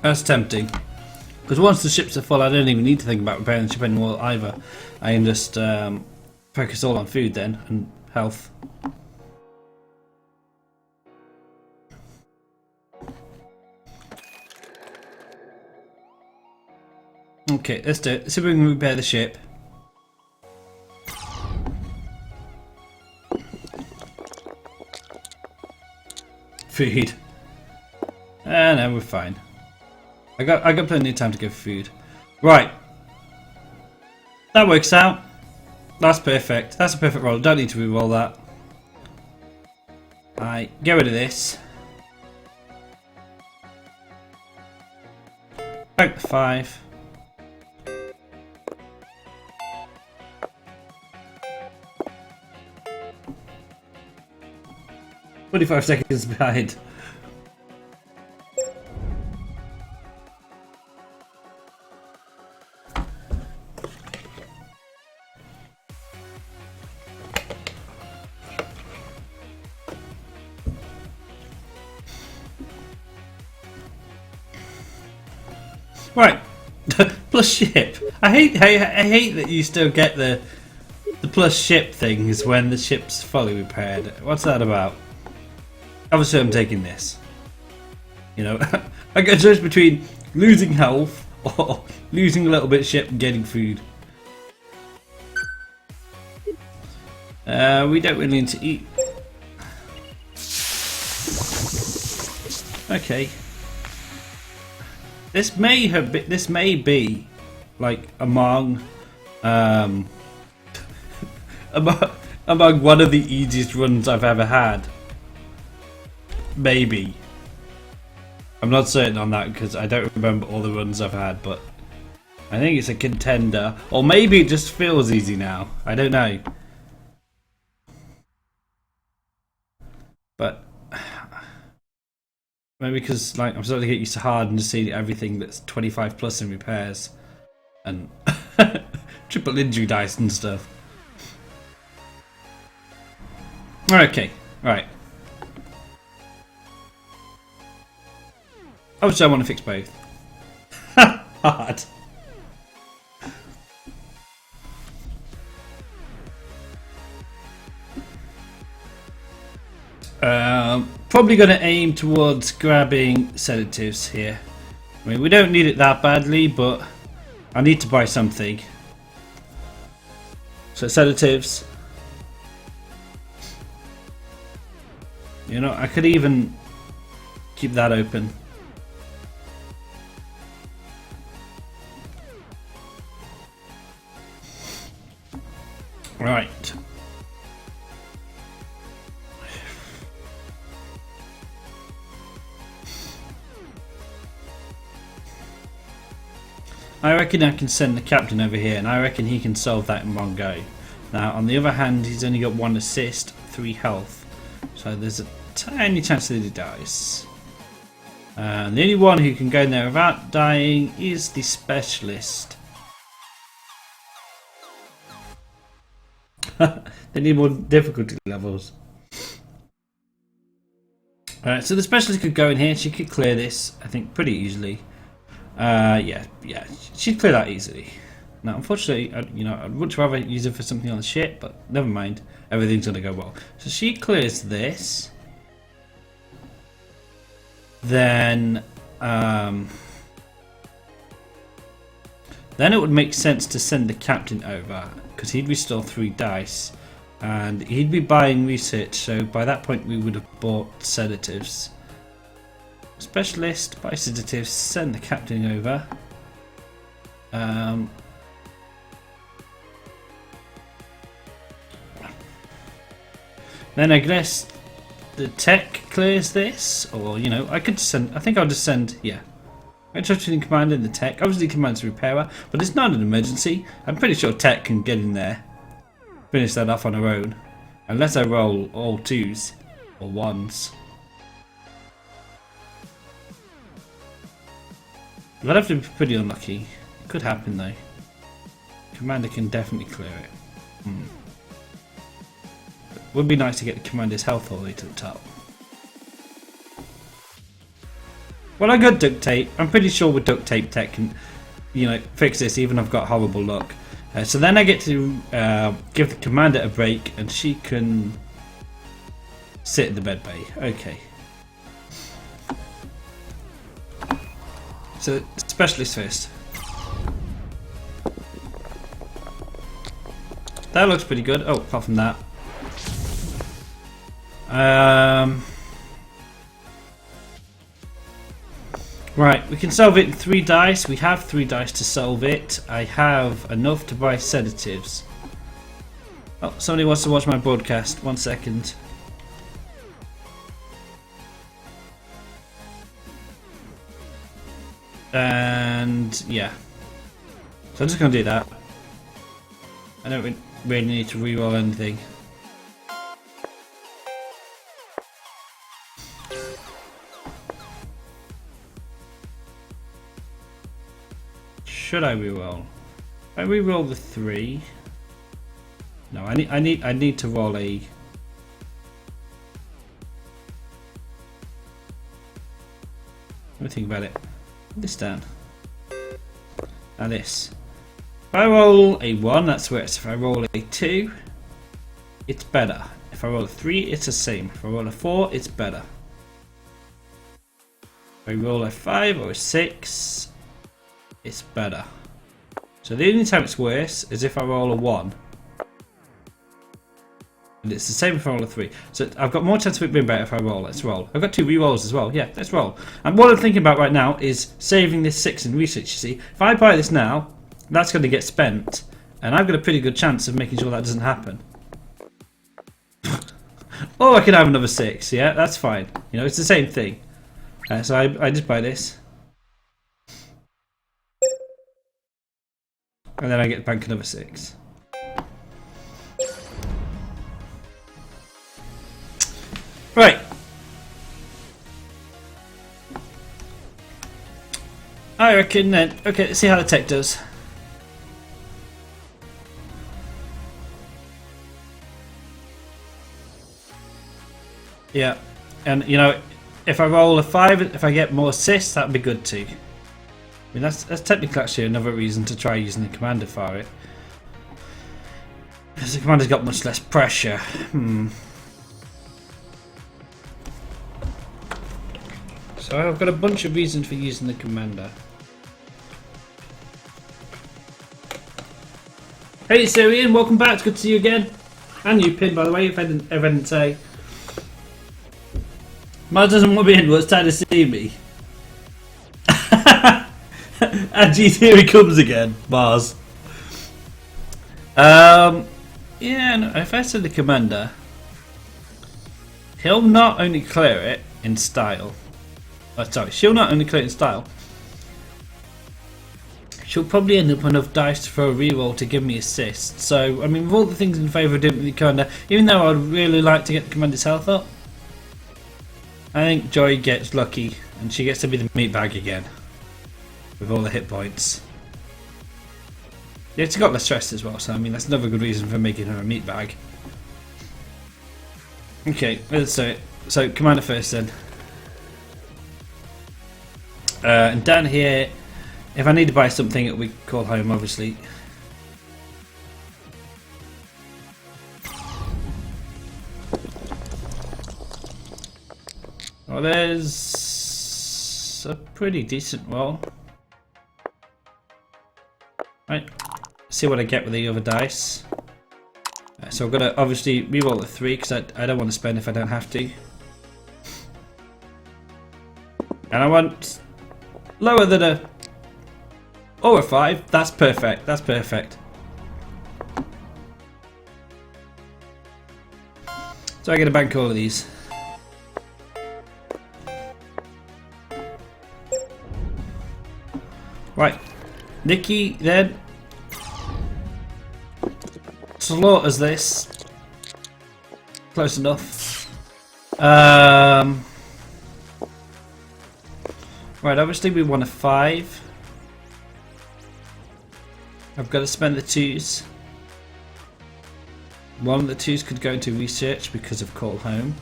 That's tempting. Because once the ships are full, I don't even need to think about repairing the ship anymore either. I can just focus all on food then, and health. Okay, let's do it. Let's see if we can repair the ship. Food. No, we're fine. I got plenty of time to go for food. Right. That works out. That's perfect. That's a perfect roll. Don't need to re-roll that. Right, get rid of this. Back to 5. "25 seconds behind." Right, plus ship. I hate that you still get the plus ship things when the ship's fully repaired. What's that about? Obviously, I'm taking this. You know, I got a choice between losing health or losing a little bit of ship and getting food. We don't really need to eat. Okay. This may be like among among one of the easiest runs I've ever had. Maybe. I'm not certain on that because I don't remember all the runs I've had, but I think it's a contender. Or maybe it just feels easy now. I don't know. But maybe because like I'm starting to get used to hard and just see everything that's 25 plus in repairs and triple injury dice and stuff. Okay, right. Obviously I want to fix both. Hard. Probably going to aim towards grabbing sedatives here. I mean, we don't need it that badly, but I need to buy something. So sedatives. You know, I could even keep that open. Right. I reckon I can send the captain over here, and I reckon he can solve that in one go. Now, on the other hand, he's only got 1 assist, 3 health, so there's a tiny chance that he dies. And the only one who can go in there without dying is the specialist. They need more difficulty levels. Alright, so the specialist could go in here. She could clear this, I think, pretty easily. Yeah, she'd clear that easily. Now, unfortunately, I'd much rather use it for something on the ship, but never mind. Everything's going to go well. So she clears this. Then it would make sense to send the captain over, because he'd restore 3 dice. and he'd be buying research, so by that point we would have bought sedatives. Specialist, buy sedatives, send the captain over. Then I guess the tech clears this, or you know, I could send. I think I'll just send. Yeah, interested in command in the tech. Obviously, command's repairer, but it's not an emergency. I'm pretty sure tech can get in there, finish that off on her own, unless I roll all 2s or 1s. I'd have to be pretty unlucky. It could happen though. Commander can definitely clear it. Would be nice to get the commander's health all the way to the top. Well, I got duct tape. I'm pretty sure with duct tape tech can, you know, fix this. Even if I've got horrible luck. So then I get to give the commander a break, and she can sit in the med bay. Okay. So specialist first. That looks pretty good. Oh, apart from that. Right, we can solve it in 3 dice. We have 3 dice to solve it. I have enough to buy sedatives. Oh, somebody wants to watch my broadcast. 1 second. And yeah. So I'm just going to do that. I don't really need to reroll anything. Should I reroll? If I reroll the 3. No, I need to roll a. Let me think about it. Put this down. Now this. If I roll a 1, that's worse. If I roll a 2, it's better. If I roll a 3, it's the same. If I roll a 4, it's better. If I roll a 5 or a 6, it's better. So the only time it's worse is if I roll a 1. And it's the same if I roll a 3. So I've got more chance of it being better if I roll. Let's roll. I've got 2 re-rolls as well. Yeah, let's roll. And what I'm thinking about right now is saving this 6 in research, you see. If I buy this now, that's going to get spent. And I've got a pretty good chance of making sure that doesn't happen. Or I can have another 6. Yeah, that's fine. You know, it's the same thing. So I just buy this. And then I get bank another 6. Right. I reckon then. Okay, let's see how the tech does. Yeah. And, you know, if I roll a 5, if I get more assists, that would be good too. I mean, that's technically actually another reason to try using the commander for it. Because the commander's got much less pressure. So I've got a bunch of reasons for using the commander. Hey Syrian, welcome back. It's good to see you again. And you, Pin, by the way, if I didn't say. Mars doesn't want me in, but it's time to see me. And geez, here he comes again, Mars. Yeah, no, if I said the commander, he'll not only clear it in style. Oh, sorry, she'll not only clear it in style. She'll probably end up with enough dice for a reroll to give me assist. So, I mean, with all the things in favour of doing with the commander, even though I'd really like to get the commander's health up, I think Joy gets lucky and she gets to be the meat bag again. With all the hit points. Yeah, she's got less stress as well, so I mean that's another good reason for making her a meat bag. Okay, let's do it. So commander first then. And down here, if I need to buy something that we call home, obviously. Well, there's a pretty decent roll. Right, see what I get with the other dice. So I'm gonna obviously reroll the 3 because I don't want to spend if I don't have to. And I want lower than a or a 5. That's perfect. That's perfect. So I get to bank all of these. Right, Nikki then slaughters this. Close enough. Right, obviously we want a 5. I've got to spend the 2s. One of the 2s could go into research because of call home.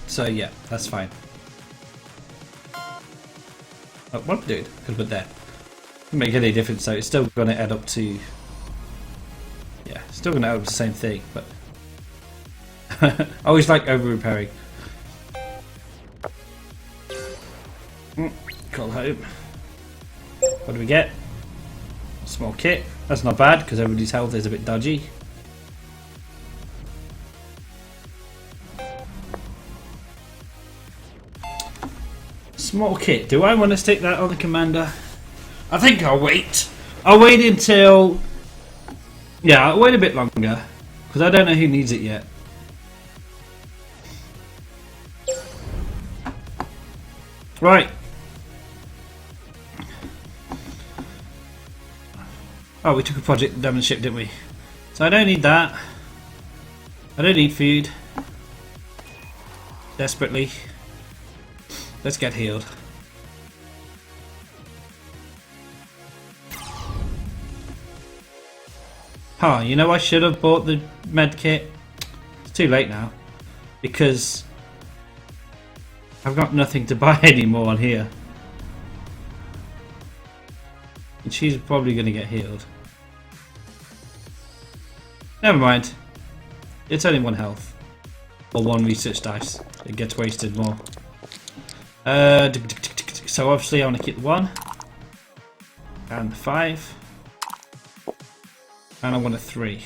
So yeah, that's fine. Oh, what am I doing? Could put there. Doesn't make any difference though. It's still going to add up to. Yeah, still going to add up to the same thing, but. I always like over repairing. Call home. What do we get? Small kit. That's not bad because everybody's health is a bit dodgy. Small kit. Do I want to stick that on the commander? I think I'll wait. I'll wait until... Yeah, I'll wait a bit longer because I don't know who needs it yet. Right. Oh, we took a project damage ship, didn't we? So I don't need that. I don't need food. Desperately. Let's get healed. Huh, you know I should have bought the med kit. It's too late now. Because I've got nothing to buy anymore on here. And she's probably going to get healed. Never mind. It's only 1 health. Or 1 research dice. It gets wasted more. So obviously I want to keep the 1. And the 5. And I want a 3.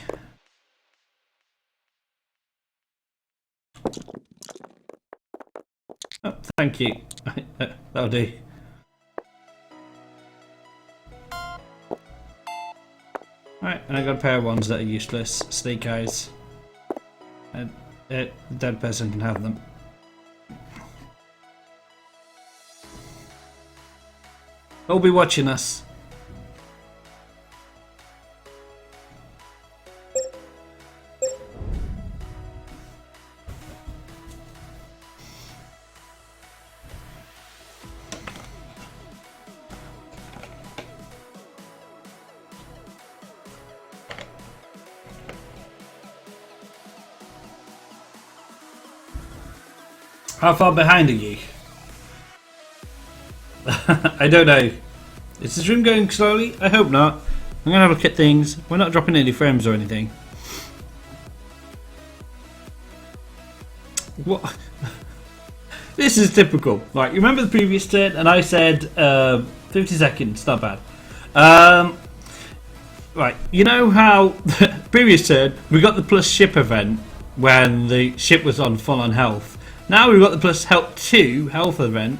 Oh, thank you. That'll do. Alright, and I got a pair of ones that are useless. Snake eyes. And the dead person can have them. They'll be watching us. How far behind are you? I don't know. Is this room going slowly? I hope not. I'm gonna have a look at things. We're not dropping any frames or anything. What? This is typical. Right, you remember the previous turn and I said 50 seconds, not bad. Right, you know how previous turn we got the plus ship event when the ship was on full on health. Now we've got the plus help 2 health event,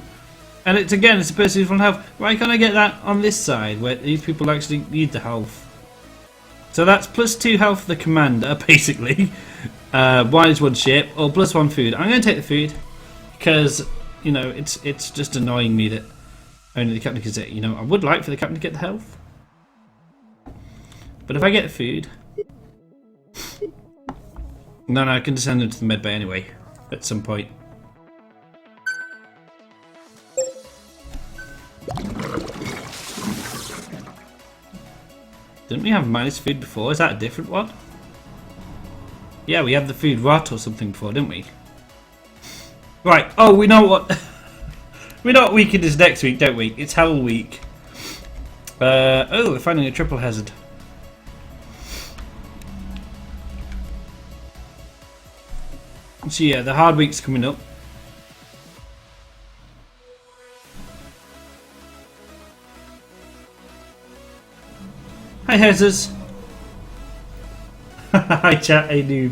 and it's a person who's full on health. Why can't I get that on this side where these people actually need the health? So that's plus 2 health for the commander, basically. Minus 1 ship, or plus 1 food. I'm going to take the food because you know it's just annoying me that only the captain gets it. You know, I would like for the captain to get the health, but if I get the food, no, I can just send them to the med bay anyway. At some point. Didn't we have minus food before? Is that a different one? Yeah, we had the food rot or something before, didn't we? Right. Oh, we know what. We know what week it is next week, don't we? It's Hell Week. Oh, we're finding a triple hazard. So yeah, the hard week's coming up. Hi, Hazers. Hi, chat. Hey, noob.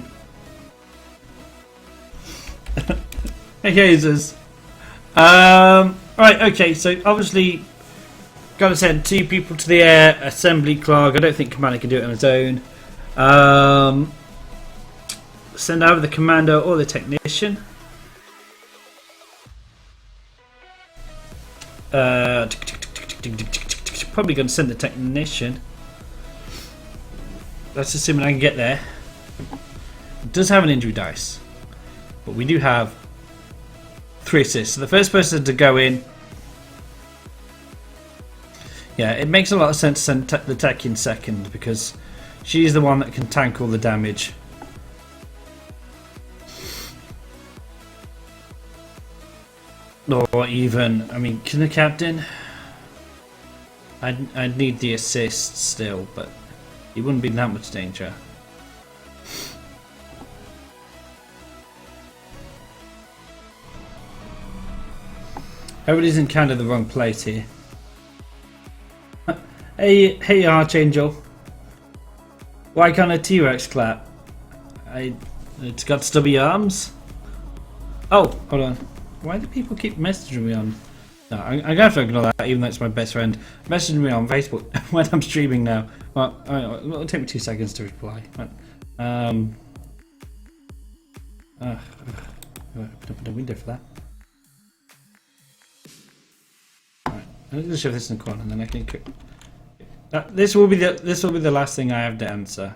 Hey, Hazers. Right, okay, so obviously gotta send 2 people to the air, assembly clog. I don't think Commander can do it on his own. Send over the Commander or the Technician. Probably gonna send the Technician. That's assuming I can get there. It does have an injury dice, but we do have 3 assists. So the first person to go in. Yeah, it makes a lot of sense to send the tech in second because she's the one that can tank all the damage. Or even, I mean, can the captain? I'd need the assist still, but he wouldn't be in that much danger. Everybody's in kind of the wrong place here. Hey Archangel. Why can't a T-Rex clap? It's got stubby arms. Oh, hold on. Why do people keep messaging me on? No, I'm gonna have to ignore that, even though it's my best friend. Messaging me on Facebook when I'm streaming now. Well, it'll take me 2 seconds to reply. Open up the window for that. Right, I'm gonna shove this in the corner, and then I can. This will be the last thing I have to answer.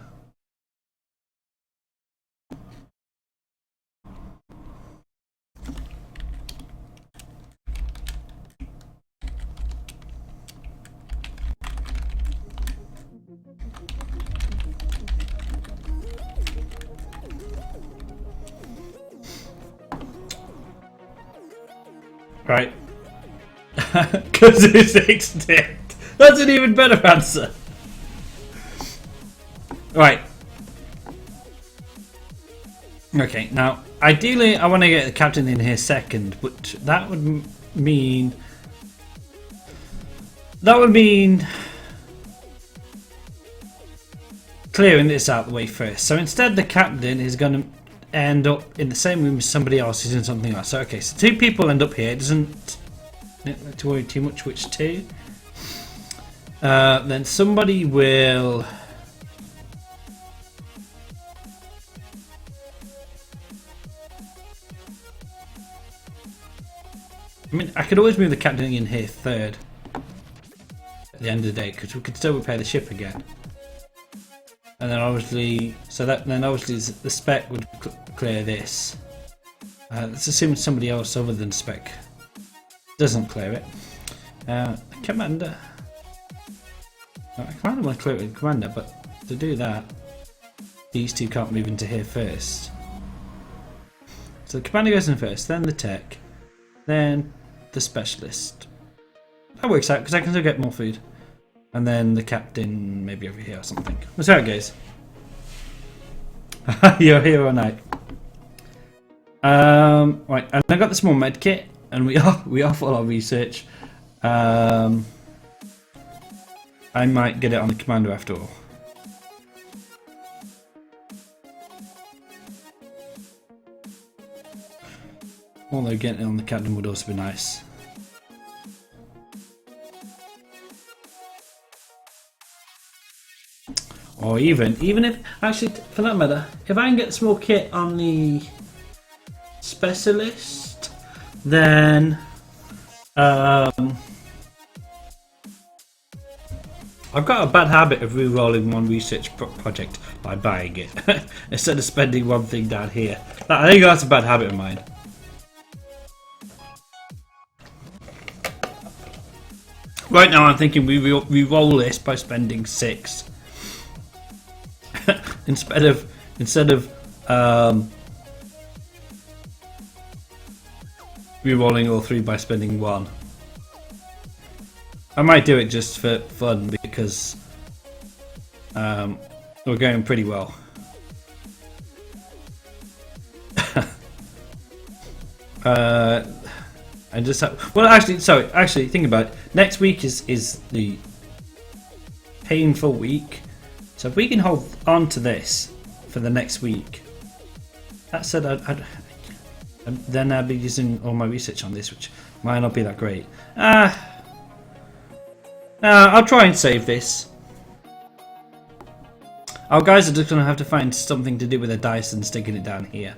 Right. Because it's extinct. That's an even better answer. Right. Okay, now, ideally I want to get the captain in here second, but that would mean... clearing this out the way first. So instead the captain is going to end up in the same room as somebody else who's in something else. So, okay, so 2 people end up here. It doesn't have to worry too much which 2. Then somebody will... I mean, I could always move the captain in here third at the end of the day because we could still repair the ship again. And then obviously, the spec would clear this. Let's assume somebody else other than spec doesn't clear it. Commander. I kind of want to clear it with Commander, but to do that, these 2 can't move into here first. So the Commander goes in first, then the tech, then the specialist. That works out because I can still get more food. And then the captain maybe over here or something. That's how it goes. You're here all night. Right, and I got the small med kit, and we are full on research. I might get it on the commander after all. Although getting it on the captain would also be nice. Or even if, actually, for that matter, if I can get the small kit on the specialist, then I've got a bad habit of re-rolling one research project by buying it instead of spending one thing down here. I think that's a bad habit of mine. Right now I'm thinking we re-roll this by spending 6. instead of re-rolling all 3 by spending 1. I might do it just for fun because we're going pretty well. And just have, well, actually, think about it. Next week is the painful week. So if we can hold on to this for the next week, that said, then I'd be using all my research on this, which might not be that great. I'll try and save this. Our guys are just going to have to find something to do with a dice and sticking it down here.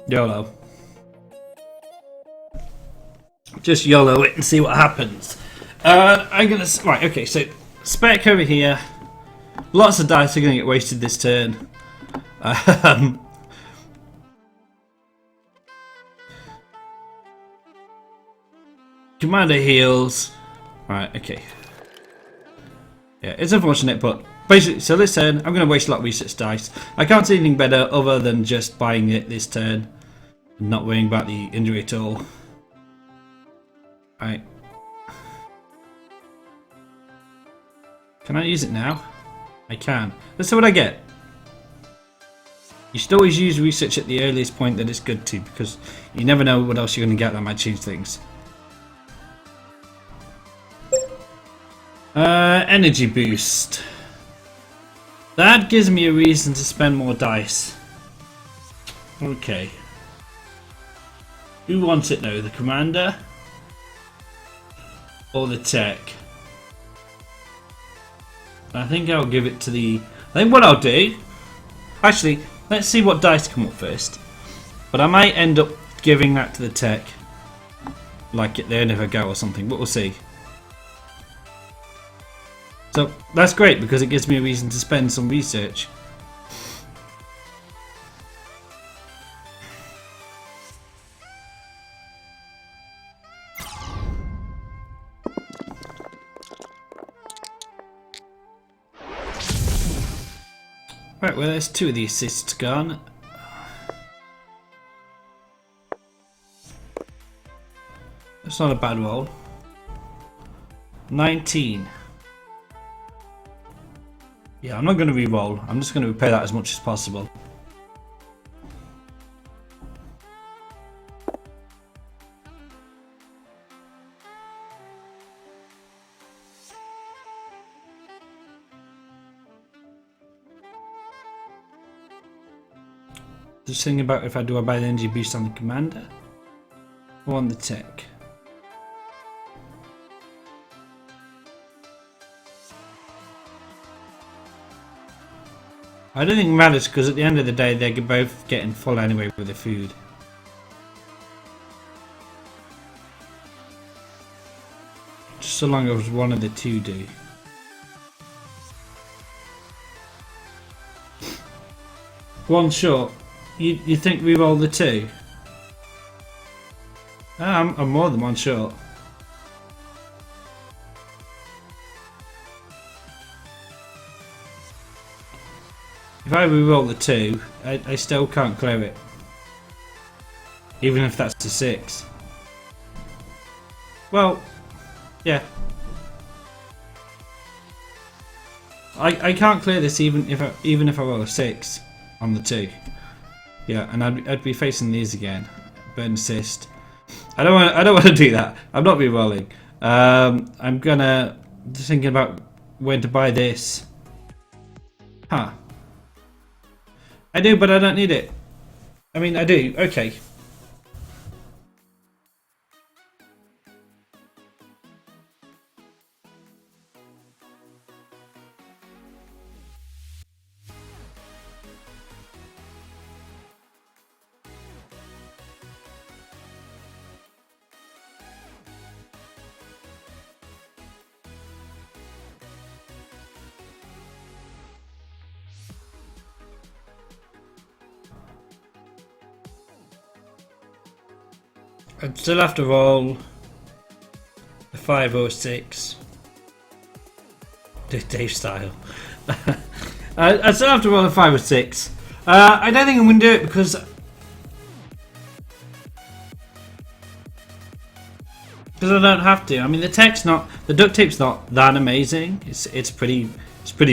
YOLO. Just YOLO it and see what happens. I'm gonna right. Okay, so spec over here. Lots of dice are gonna get wasted this turn. Commander heals. Right. Okay. Yeah, it's unfortunate, but basically, so this turn I'm gonna waste a lot of research dice. I can't see anything better other than just buying it this turn, and not worrying about the injury at all. Right. Can I use it now? I can. Let's see what I get. You should always use research at the earliest point that it's good to, because you never know what else you're going to get that might change things. Energy boost. That gives me a reason to spend more dice. Okay. Who wants it now? The commander? Or the tech? I think I'll give it to the... I think what I'll do... Actually, let's see what dice come up first. But I might end up giving that to the tech. Like at the end of a go or something, but we'll see. So, that's great because it gives me a reason to spend some research. Right, well there's 2 of the assists gone. That's not a bad roll. 19. Yeah, I'm not going to re-roll. I'm just going to repay that as much as possible. Just thinking about if I buy the energy boost on the commander or on the tech. I don't think it matters because at the end of the day they're both getting full anyway with the food. Just so long as one of the two do. One short. You think we roll the 2? I'm more than one short. If I re-roll the 2, I still can't clear it. Even if that's a 6. Well, yeah. I can't clear this even if I roll a 6 on the 2. Yeah, and I'd be facing these again. Burn assist. I don't want to do that. I'm not re-rolling. I'm gonna just thinking about when to buy this. Huh. I do, but I don't need it. I mean, I do. Okay. I'd still have to roll a 5 or 6. Dave style. I'd still have to roll a 5 or 6. I don't think I'm going to do it because I don't have to. I mean, the duct tape's not that amazing. It's pretty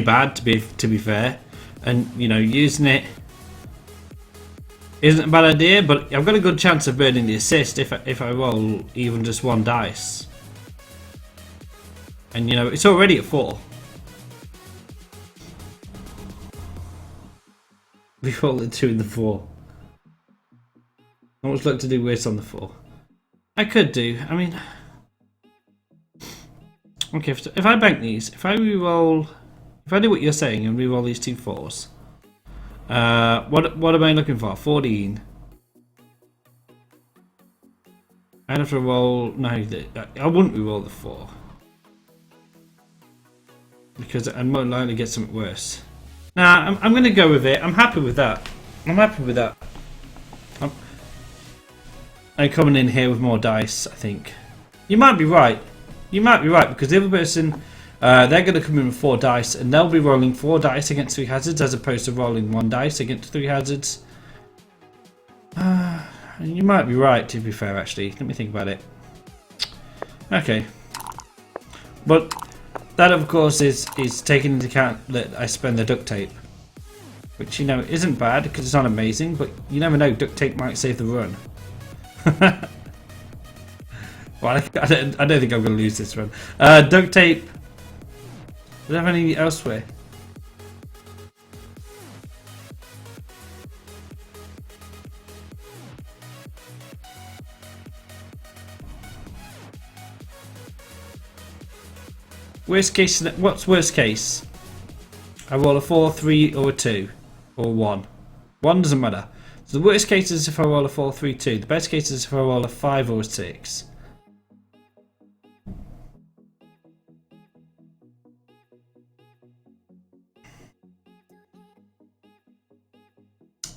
bad to be fair, and you know, using it isn't a bad idea, but I've got a good chance of burning the assist if I roll even just one dice. And you know, it's already at 4. We roll the 2 and the 4. How much luck to do worse on the 4? I could do. I mean, okay. If I bank these, if I re-roll, if I do what you're saying and re-roll these 2 4s, what am I looking for? 14. I'd have to roll. No, I wouldn't re-roll the 4 because I'd more likely get something worse. Nah, I'm going to go with it. I'm happy with that. I'm happy with that. I'm coming in here with more dice, I think. You might be right. You might be right, because the other person, they're going to come in with 4 dice, and they'll be rolling 4 dice against 3 hazards, as opposed to rolling 1 dice against 3 hazards. You might be right, to be fair, actually. Let me think about it. Okay. But that, of course, is taking into account that I spend the duct tape. Which, you know, isn't bad, because it's not amazing, but you never know, duct tape might save the run. Well, I don't think I'm going to lose this run. Duct tape. Do I have any elsewhere? Worst case. What's worst case? I roll a 4, 3, or a 2, or 1. 1 doesn't matter. So the worst case is if I roll a 4, 3, 2. The best case is if I roll a 5 or a 6.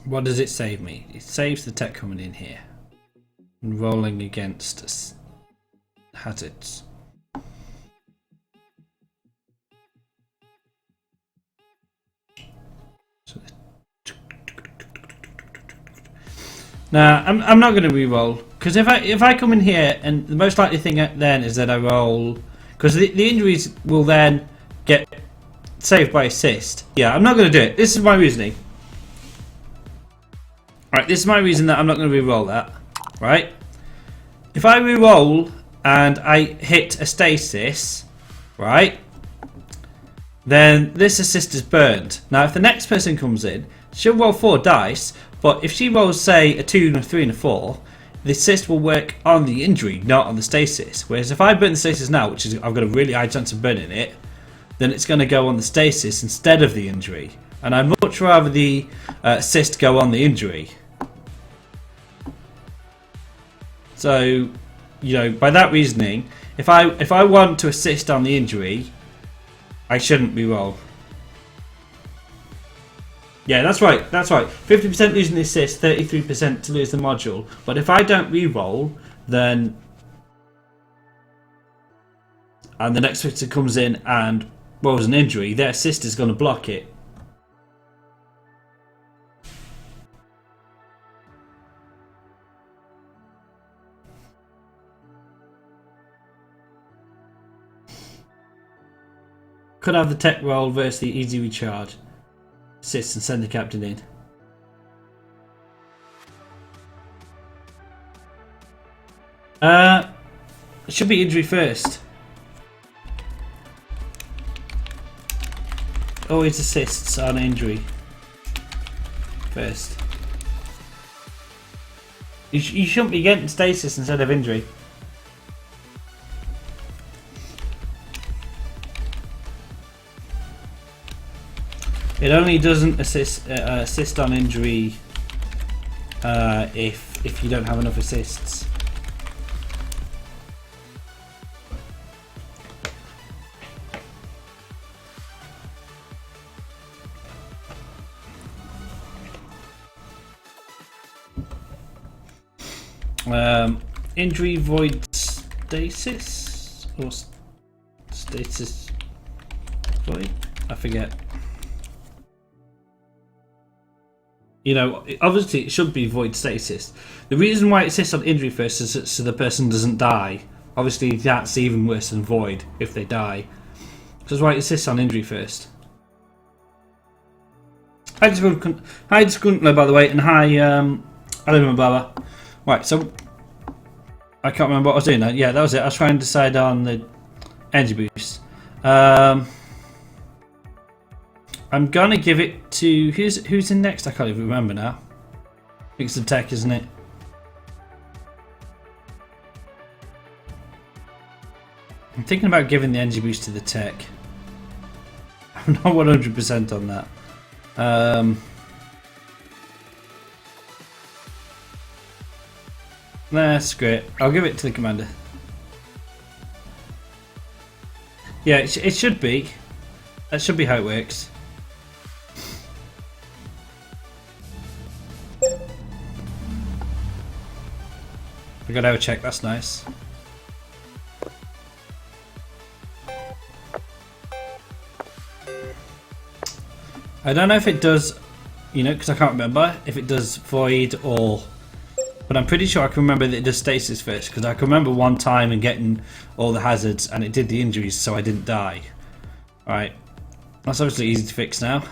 What does it save me? It saves the tech coming in here and rolling against hazards. Now, I'm not going to re-roll, because if I come in here, and the most likely thing then is that I roll, because the injuries will then get saved by assist. Yeah, I'm not going to do it. This is my reasoning. Right, this is my reason that I'm not going to re-roll that. Right, if I re-roll and I hit a stasis, right, then this assist is burned. Now, if the next person comes in, she'll roll 4 dice. But if she rolls, say, a 2, a 3, and a 4, the assist will work on the injury, not on the stasis. Whereas if I burn the stasis now, which is I've got a really high chance of burning it, then it's going to go on the stasis instead of the injury. And I'd much rather the assist go on the injury. So, you know, by that reasoning, if I want to assist on the injury, I shouldn't re-roll. Yeah, that's right. That's right. 50% losing the assist, 33% to lose the module. But if I don't re-roll, then and the next victor comes in and rolls an injury, their assist is going to block it. Could have the tech roll versus the easy recharge. Assist and send the captain in. It should be injury first. Always assists on injury first. You shouldn't be getting stasis instead of injury. It only doesn't assist on injury if you don't have enough assists. Injury void stasis or stasis void? I forget. You know, obviously it should be void stasis. The reason why it assists on injury first is so the person doesn't die. Obviously that's even worse than void if they die. That's why it assists on injury first. Hi Disgruntler, by the way, and hi I live in Baba. Right, so I can't remember what I was doing now. Yeah, that was it. I was trying to decide on the energy boost. I'm gonna give it to who's in next? I can't even remember now. I think it's the tech, isn't it? I'm thinking about giving the energy boost to the tech. I'm not 100% on that. That's great. I'll give it to the commander. Yeah, it should be. That should be how it works. We got our check. That's nice. I don't know if it does, you know, because I can't remember if it does void or. But I'm pretty sure I can remember that it does stasis first, because I can remember one time and getting all the hazards and it did the injuries so I didn't die. Alright, that's obviously easy to fix now.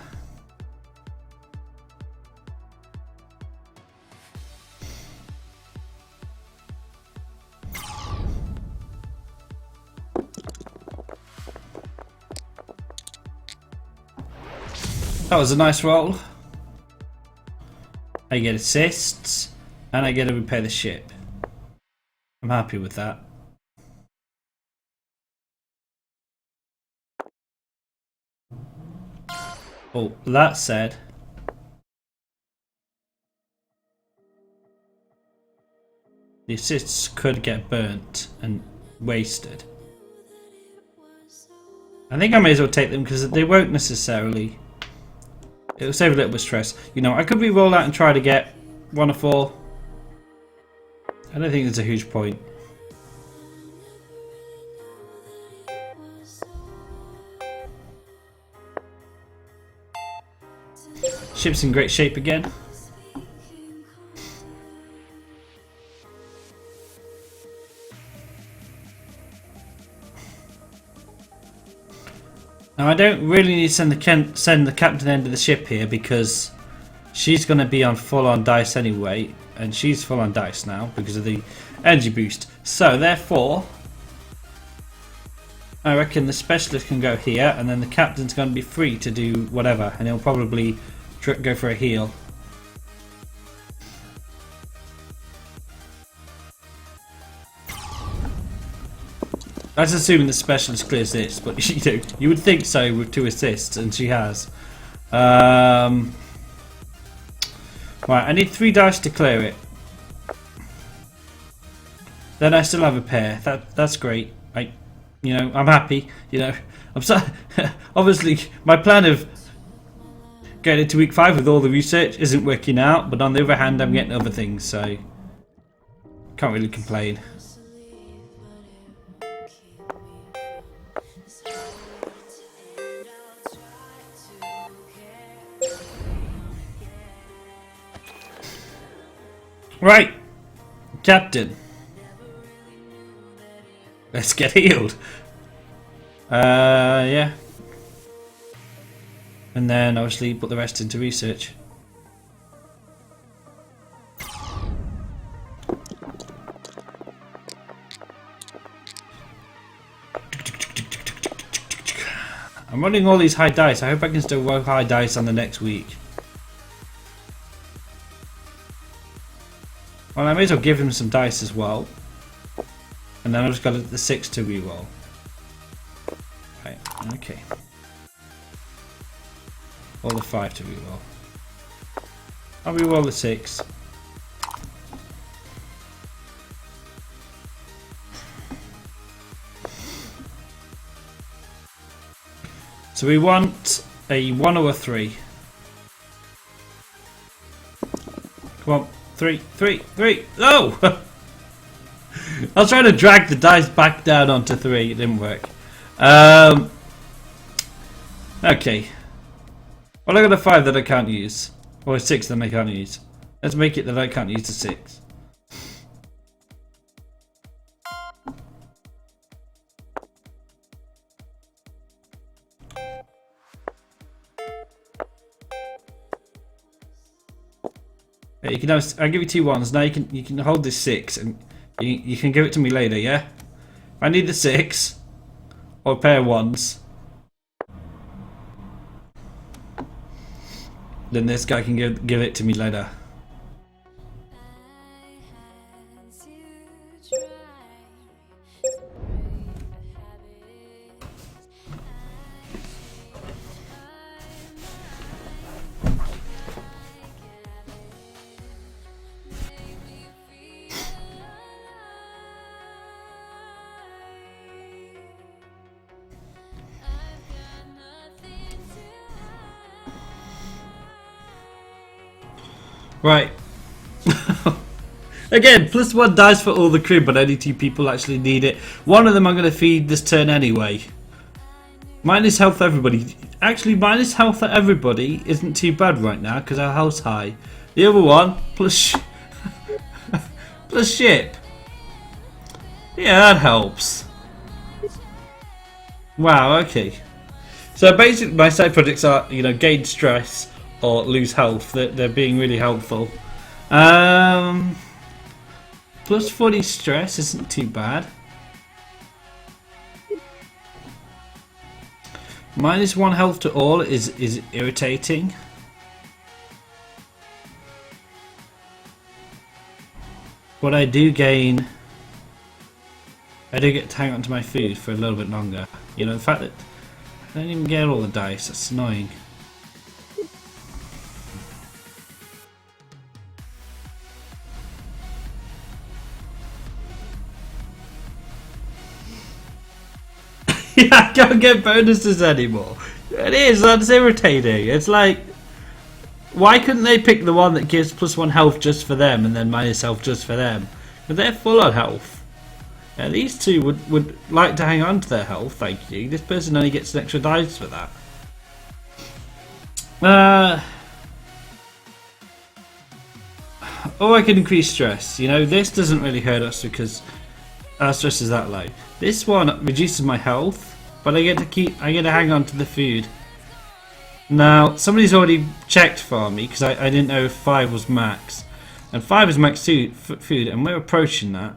That was a nice roll. I get assists. And I get to repair the ship. I'm happy with that. Oh, that said, the assists could get burnt and wasted. I think I may as well take them because they won't necessarily. It'll save a little bit of stress. You know, I could re-roll out and try to get 1 or 4. I don't think there's a huge point. Ship's in great shape again. Now I don't really need to send the captain end of the ship here because she's going to be on full on dice anyway. And she's full on dice now because of the energy boost. So therefore, I reckon the specialist can go here, and then the captain's going to be free to do whatever, and he'll probably go for a heal. That's assuming the specialist clears this, but you would think so with 2 assists, and she has. Right, I need 3 dice to clear it. Then I still have a pair. That's great. I'm happy. You know, I'm so obviously my plan of getting into week 5 with all the research isn't working out, but on the other hand, I'm getting other things, so can't really complain. Right, Captain. Let's get healed. Yeah. And then obviously put the rest into research. I'm running all these high dice. I hope I can still roll high dice on the next week. Well, I may as well give him some dice as well. And then I've just got the 6 to reroll. Right, okay. Or the 5 to reroll. I'll reroll the 6. So we want a 1 or a 3. Come on. 3, 3, 3. No! I was trying to drag the dice back down onto 3. It didn't work. Okay. Well, I got a 5 that I can't use. Or a 6 that I can't use. Let's make it that I can't use the 6. You can have, I'll give you 2 ones. Now you can hold this 6 and you can give it to me later, yeah? If I need the 6 or a pair of 1s, then this guy can give it to me later. Right. Again, +1 dies for all the crew, but only 2 people actually need it. One of them I'm going to feed this turn anyway. Minus health everybody. Actually, minus health for everybody isn't too bad right now because our health's high. The other one, plus ship. Yeah, that helps. Wow, okay. So basically my side projects are, you know, gain stress or lose health. They're being really helpful. Plus 40 stress isn't too bad. Minus 1 health to all is irritating. But I do get to hang on to my food for a little bit longer. You know, the fact that I don't even get all the dice, that's annoying. Yeah, I can't get bonuses anymore. It is, that's irritating. It's like, why couldn't they pick the one that gives +1 health just for them and then minus health just for them? But they're full on health. And these two would like to hang on to their health, thank you. This person only gets an extra dice for that. Or I can increase stress. You know, this doesn't really hurt us because our stress is that low. This one reduces my health, but I get to hang on to the food. Now, somebody's already checked for me because I didn't know if 5 was max. And 5 is max food, and we're approaching that.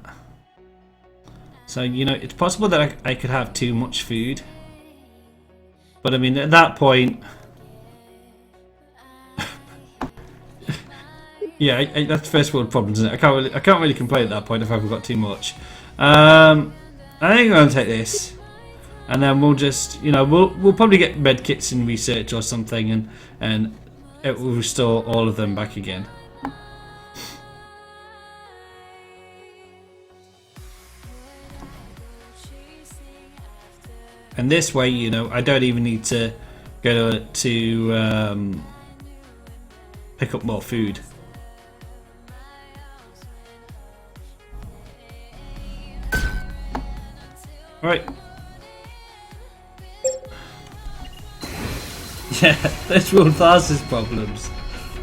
So, you know, it's possible that I could have too much food. But I mean, at that point... yeah, that's first world problems, isn't it? I can't really complain at that point if I've got too much. I think I'm going to take this. And then we'll just, you know, we'll probably get med kits in research or something, and it will restore all of them back again. And this way, you know, I don't even need to go to pick up more food. Right. Yeah, let's rule Tharsis problems.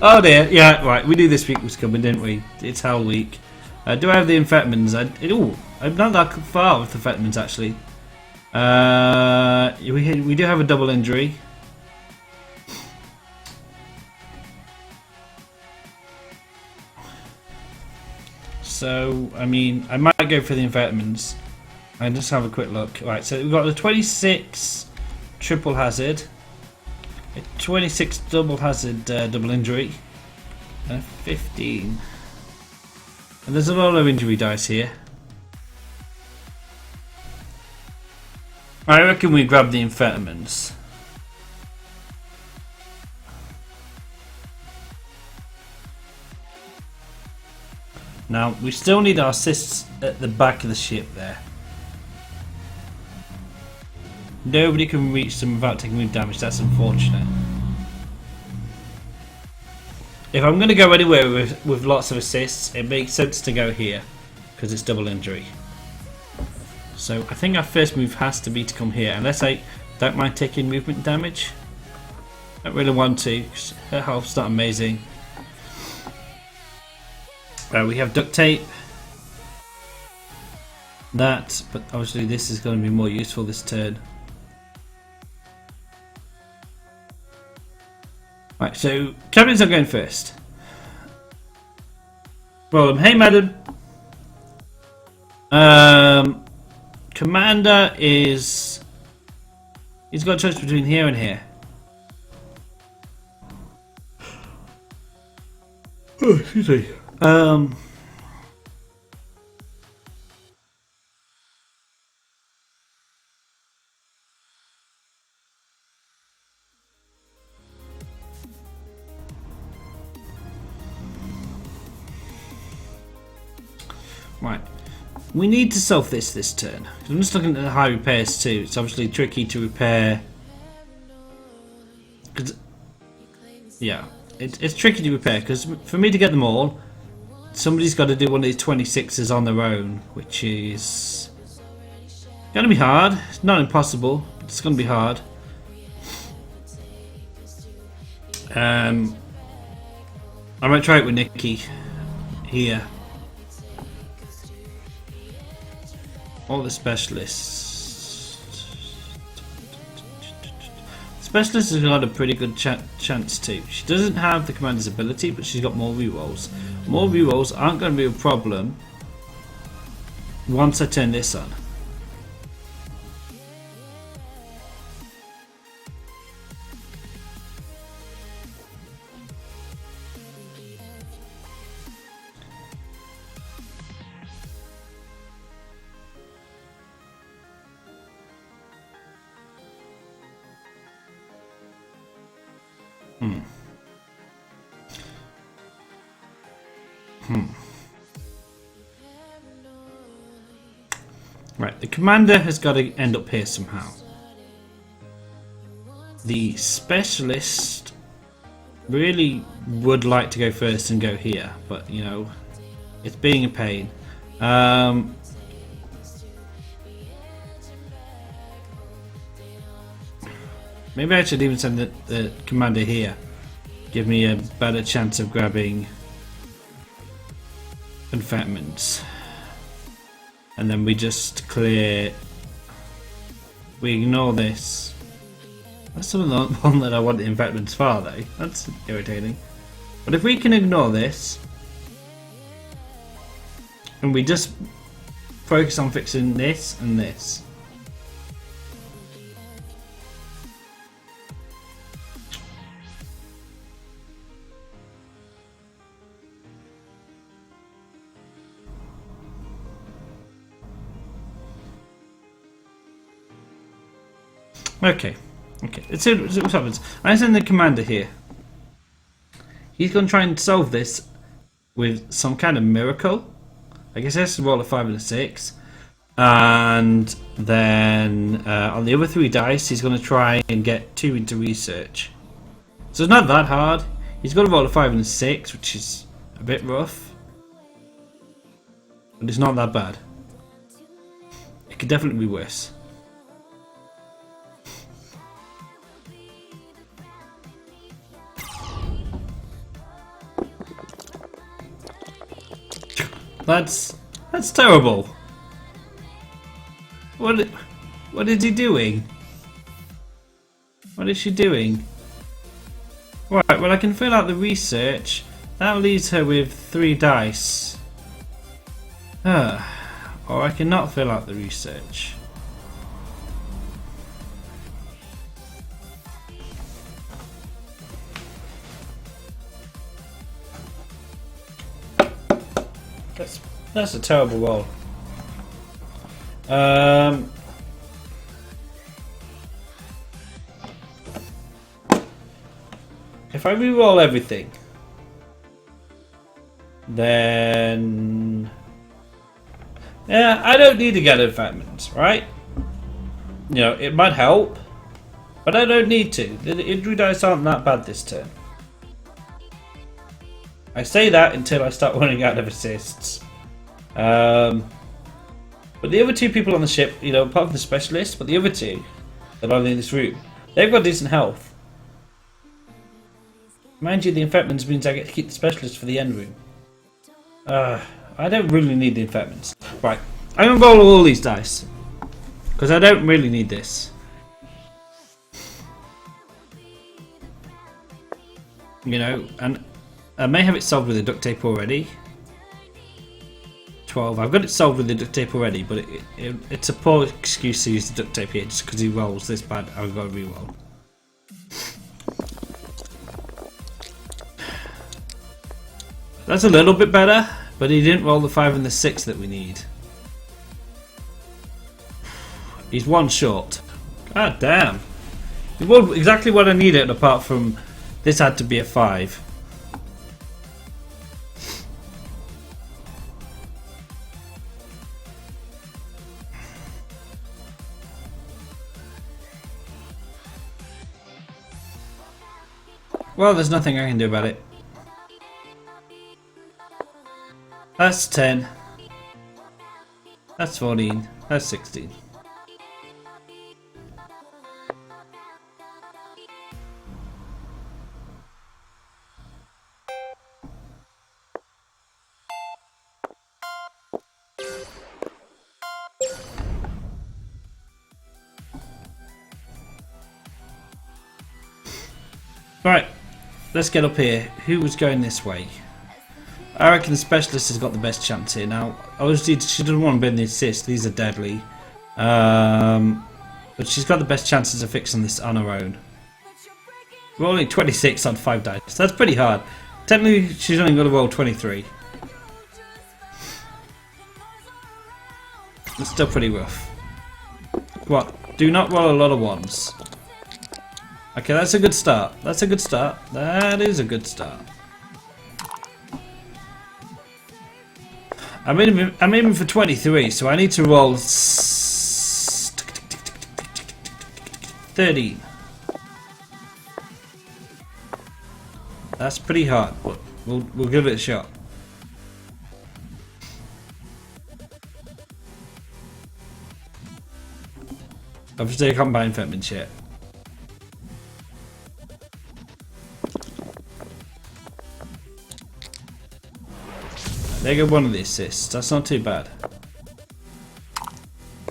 Oh dear, yeah, right, we knew this week was coming, didn't we? It's Hell Week. Do I have the infectments? I'm not that far with the infectments actually. We do have a double injury. So, I mean, I might go for the infectments. And just have a quick look. Right, so we've got the 26 triple hazard, a 26 double hazard double injury, and a 15. And there's a lot of injury dice here. I reckon we grab the amphetamines. Now, we still need our assists at the back of the ship there. Nobody can reach them without taking move damage, that's unfortunate. If I'm going to go anywhere with lots of assists, it makes sense to go here, because it's double injury. So I think our first move has to be to come here, unless I don't mind taking movement damage. I don't really want to, because her health's not amazing. We have duct tape. That, but obviously this is going to be more useful this turn. Right, so cabins are going first. Well, hey, madam. Commander is... He's got a choice between here and here. Oh, excuse me. Right. We need to solve this turn. I'm just looking at the high repairs too. It's obviously tricky to repair. Yeah, it's tricky to repair because for me to get them all, somebody's got to do one of these 26s on their own, which is going to be hard. It's not impossible, but it's going to be hard. I might try it with Nikki here. All the specialists. Specialist has got a pretty good chance too. She doesn't have the commander's ability, but she's got more rerolls. More rerolls aren't going to be a problem once I turn this on. Right, the commander has got to end up here somehow. The specialist really would like to go first and go here, but you know, it's being a pain. Maybe I should even send the commander here. Give me a better chance of grabbing enfatments. And then we just clear. We ignore this. That's the one that I want the enfatments for, though. That's irritating. But if we can ignore this, and we just focus on fixing this and this. Okay, let's see what happens. I send the commander here. He's going to try and solve this with some kind of miracle. I guess he has to roll a 5 and a 6. And then on the other 3 dice, he's going to try and get 2 into research. So it's not that hard. He's got to roll a 5 and a 6, which is a bit rough. But it's not that bad. It could definitely be worse. That's terrible. What is he doing? What is she doing? Right, well I can fill out the research. That leaves her with 3 dice. Or I cannot fill out the research. That's a terrible roll. If I re-roll everything, then yeah, I don't need to get enfatments, right? You know, it might help, but I don't need to. The injury dice aren't that bad this turn. I say that until I start running out of assists. But the other 2 people on the ship, you know, apart from the specialist, but the other 2 that are in this room, they've got decent health. Mind you, the enfatments means I get to keep the specialist for the end room. I don't really need the enfatments. Right, I'm going to roll all these dice. Because I don't really need this. You know, and I may have it solved with the duct tape already. 12. I've got it solved with the duct tape already, but it's a poor excuse to use the duct tape here just because he rolls this bad. I've got to re-roll. That's a little bit better, but he didn't roll the 5 and the 6 that we need. He's one short. God damn. He rolled exactly what I needed, apart from this had to be a 5. Well, there's nothing I can do about it. That's 10. That's 14. That's 16. Right, let's get up here. Who was going this way? I reckon the specialist has got the best chance here. Now, obviously she doesn't want to bend the assist. These are deadly. But she's got the best chances of fixing this on her own. We're only 26 on 5 dice. So that's pretty hard. Technically, she's only got to roll 23. It's still pretty rough. What? Do not roll a lot of 1s. Okay, that's a good start. That's a good start. That is a good start. I'm aiming for 23, so I need to roll 13. That's pretty hard, but we'll give it a shot. Obviously, I can't buy infantment yet. There go one of the assists. That's not too bad.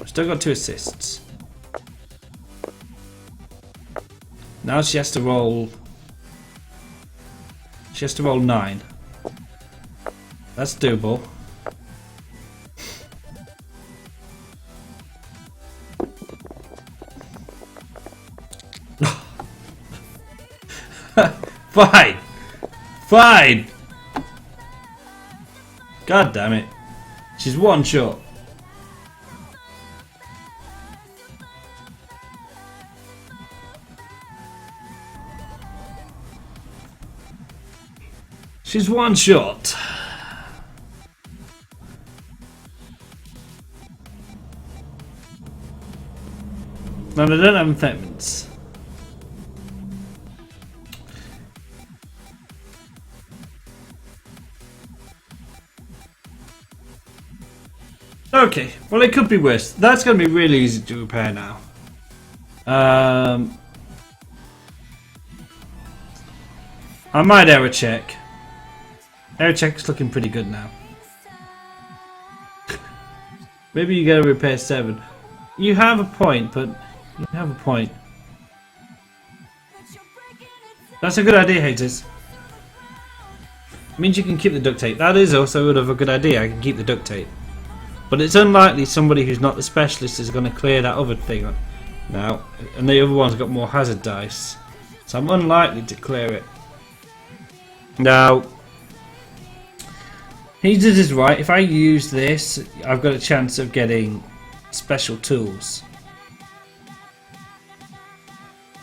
Still got 2 assists. Now she has to roll. She has to roll 9. That's doable. Fine. Fine. God damn it. She's one shot. She's one shot. No, I don't have infectments. Okay, well it could be worse. That's going to be really easy to repair now. I might error check. Error check's looking pretty good now. Maybe you get a repair 7. You have a point, but you have a point. That's a good idea, haters. It means you can keep the duct tape. That is also a good idea. I can keep the duct tape. But it's unlikely somebody who's not the specialist is going to clear that other thing now. And the other one's got more hazard dice. So I'm unlikely to clear it. Now, he did his right. If I use this, I've got a chance of getting special tools.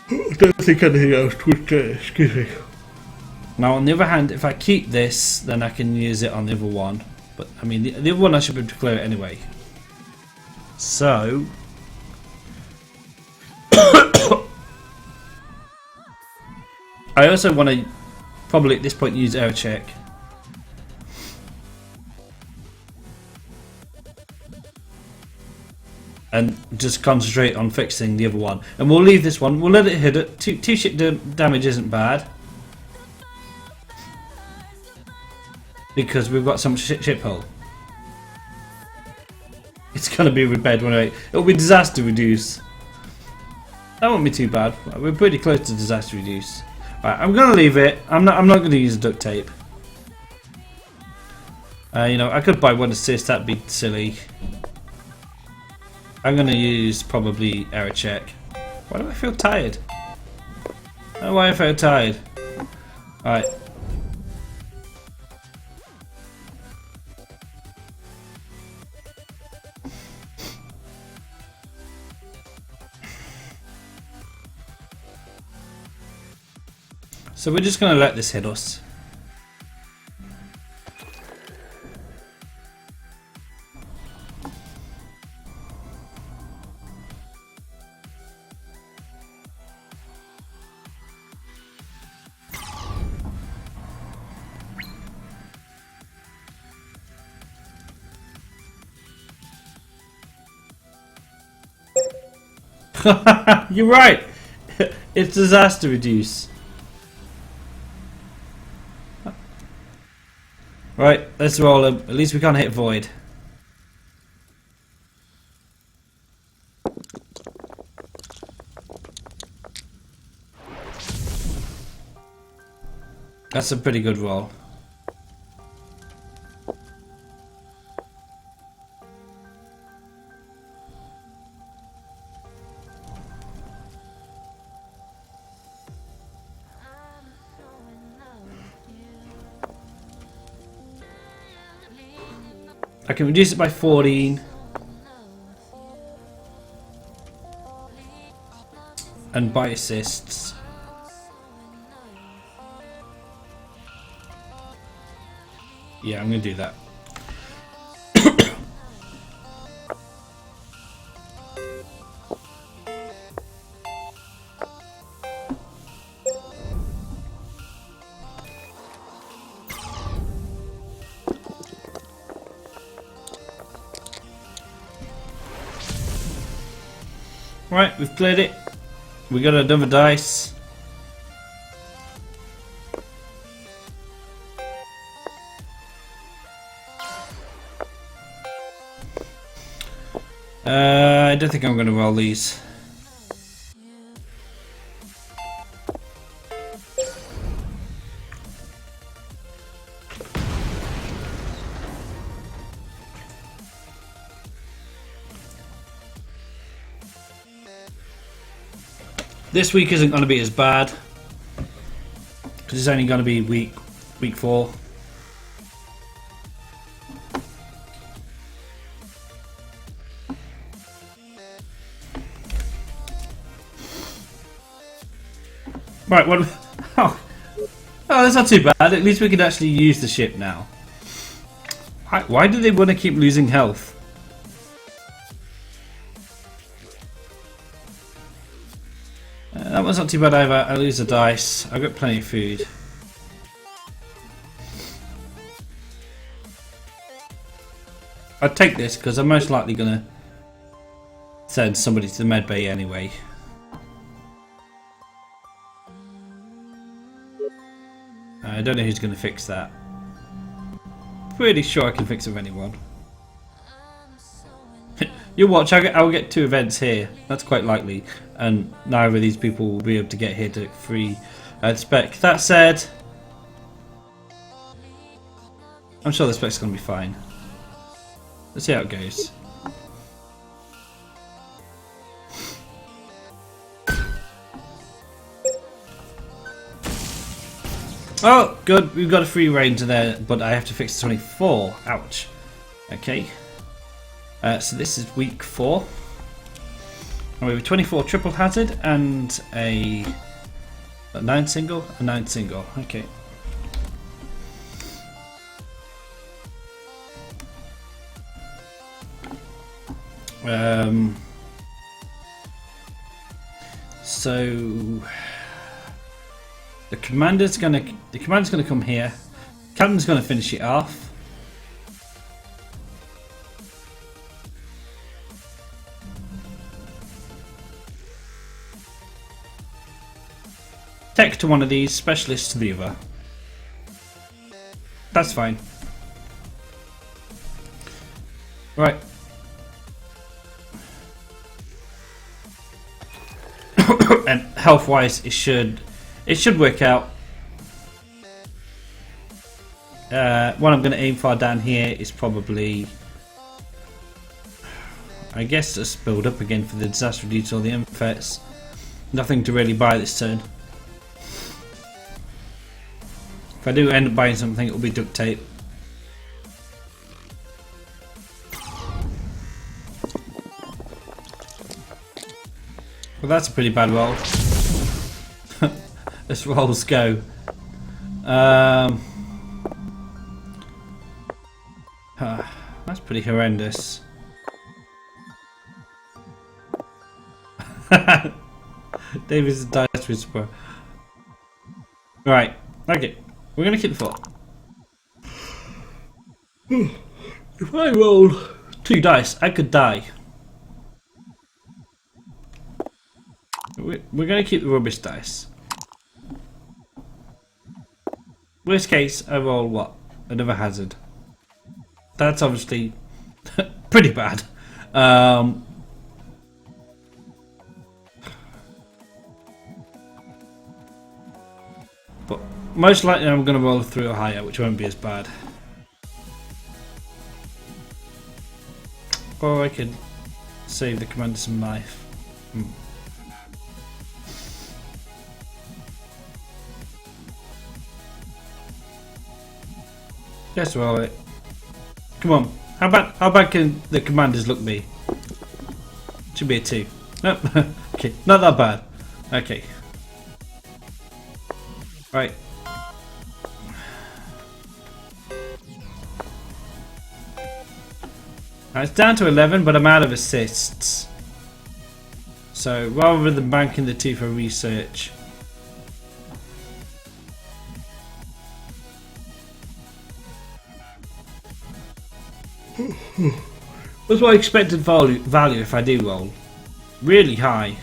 I don't think anything else would get it. Excuse me. Now, on the other hand, if I keep this, then I can use it on the other one. But, I mean, the other one I should be able to clear it anyway. So... I also want to probably at this point use error check. And just concentrate on fixing the other one. And we'll leave this one. We'll let it hit it. Two ship damage isn't bad. Because we've got so much ship hull. It's going to be repaired 108. It'll be disaster reduce. That won't be too bad. We're pretty close to disaster reduce. Right, I'm going to leave it. I'm not going to use duct tape. You know, I could buy one assist, that'd be silly. I'm gonna use probably error check. Why do I feel tired? I don't know why I feel tired. Alright. So we're just gonna let this hit us. You're right. It's disaster reduce. Right, let's roll him. At least we can't hit void. That's a pretty good roll. I can reduce it by 14. And buy assists. Yeah, I'm going to do that. Right, we've cleared it. We got another dice. I don't think I'm going to roll these. This week isn't going to be as bad because it's only going to be week 4. Right, what? Oh, that's not too bad. At least we can actually use the ship now. Why do they want to keep losing health? That one's not too bad either. I lose a dice. I've got plenty of food. I'd take this because I'm most likely going to send somebody to the med bay anyway. I don't know who's going to fix that. Pretty sure I can fix it with anyone. You watch, I'll get 2 events here. That's quite likely. And neither of these people will be able to get here to free spec. That said, I'm sure the spec's going to be fine. Let's see how it goes. Oh, good. We've got a free range there, but I have to fix the 24. Ouch. Okay. So this is week 4. And we have a 24 triple hazard and a 9 single. A 9 single. Okay. So the commander's gonna come here. Captain's gonna finish it off. Tech to one of these, specialist to the other. That's fine. Right. And health-wise, it should work out. what I'm going to aim for down here is probably, I guess, just build up again for the disaster reduce or the infects. Nothing to really buy this turn. If I do end up buying something, it will be duct tape. Well, that's a pretty bad roll. Let's rolls go. That's pretty horrendous. David's a dice whisperer. Right, okay. We're gonna keep the 4. If I roll 2 dice, I could die. We're gonna keep the rubbish dice. Worst case, I roll what? Another hazard. That's obviously pretty bad. But most likely I'm going to roll a 3 or higher, which won't be as bad. Or I could save the commander some life. Let's roll it. Come on. How bad can the commanders look me? Should be a 2. Nope. Okay, not that bad. Okay. Right. Now it's down to 11, but I'm out of assists. So rather than banking the 2 for research, what's my expected value if I do roll? Really high.